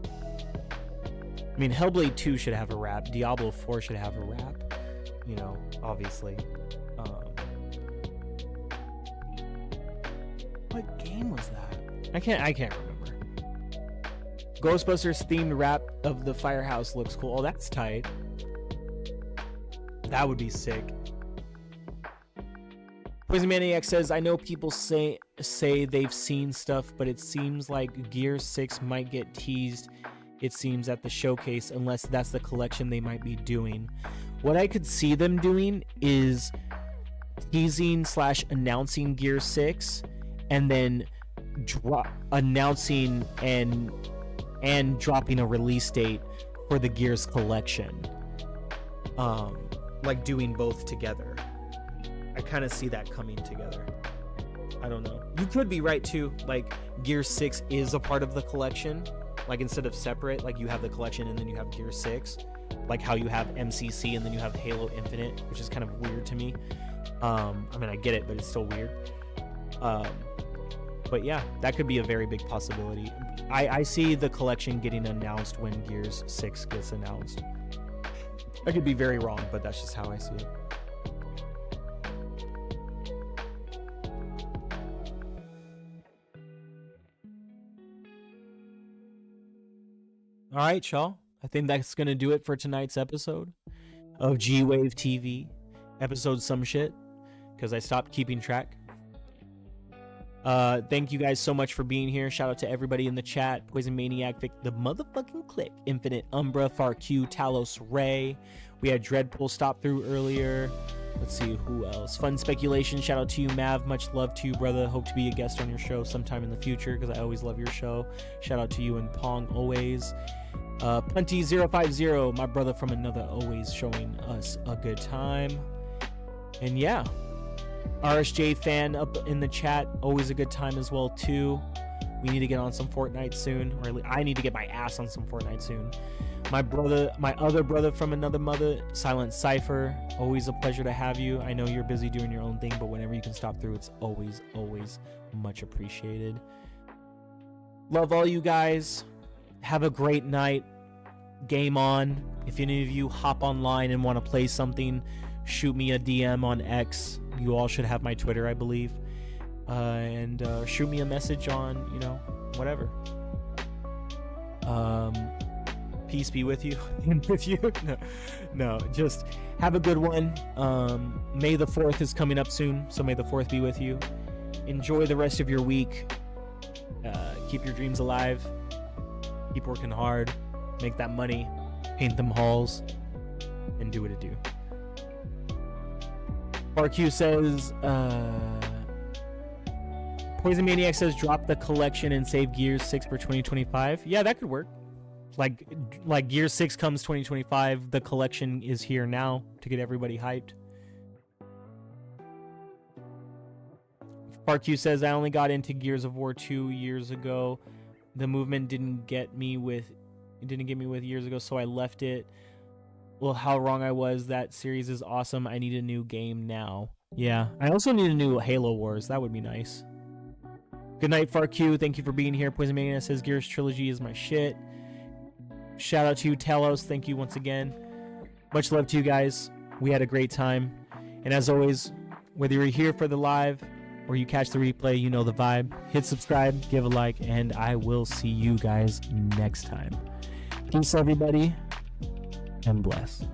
I mean, Hellblade 2 should have a rap. Diablo 4 should have a rap. You know, obviously. What game was that? I can't remember. Ghostbusters themed rap of the firehouse looks cool. Oh, that's tight. That would be sick. Poison Maniac says, I know people say they've seen stuff, but it seems like Gear 6 might get teased, it seems, at the showcase, unless that's the collection they might be doing. What I could see them doing is teasing / announcing Gear 6, and then announcing and dropping a release date for the Gears collection. Like doing both together. I kind of see that coming together. I don't know. You could be right too. Like Gear 6 is a part of the collection. Like instead of separate, like you have the collection and then you have Gear 6. Like how you have MCC and then you have Halo Infinite, which is kind of weird to me. I mean, I get it, but it's still weird. But yeah, that could be a very big possibility. I see the collection getting announced when Gears 6 gets announced. I could be very wrong, but that's just how I see it. All right, y'all. I think that's going to do it for tonight's episode of G-Wave TV. Episode some shit, because I stopped keeping track. Thank you guys so much for being here. Shout out to everybody in the chat. Poison Maniac, Vic, the motherfucking Click, Infinite Umbra, FarQ, Talos Ray. We had Dreadpool stop through earlier. Let's see who else. Fun Speculation. Shout out to you, Mav. Much love to you, brother. Hope to be a guest on your show sometime in the future, because I always love your show. Shout out to you and Pong always. Punty050, my brother from another, always showing us a good time. And yeah, RSJ fan up in the chat, always a good time as well too. We need to get on some Fortnite soon, or at least I need to get my ass on some Fortnite soon. My other brother from another mother, Silent Cypher, always a pleasure to have you. I know you're busy doing your own thing, but whenever you can stop through, it's always much appreciated. Love all you guys. Have a great night. Game on. If any of you hop online and want to play something, shoot me a DM on X. You all should have my Twitter, I believe. And shoot me a message on, whatever. Peace be with you. With you. No, just have a good one. May the 4th is coming up soon, so may the 4th be with you. Enjoy the rest of your week. Keep your dreams alive. Keep working hard. Make that money. Paint them halls. And do what it do. RQ says, Poison Maniac says, drop the collection and save Gears 6 for 2025. Yeah, that could work. Like Gears 6 comes 2025. The collection is here now to get everybody hyped. RQ says, I only got into Gears of War 2 years ago. The movement didn't get me with years ago, so I left it. Well, how wrong I was. That series is awesome. I need a new game now. Yeah, I also need a new Halo Wars. That would be nice. Good night, FarQ. Thank you for being here. Poison Mania says Gears Trilogy is my shit. Shout out to you, Talos. Thank you once again. Much love to you guys. We had a great time. And as always, whether you're here for the live or you catch the replay, you know the vibe. Hit subscribe, give a like, and I will see you guys next time. Peace, everybody, and bless.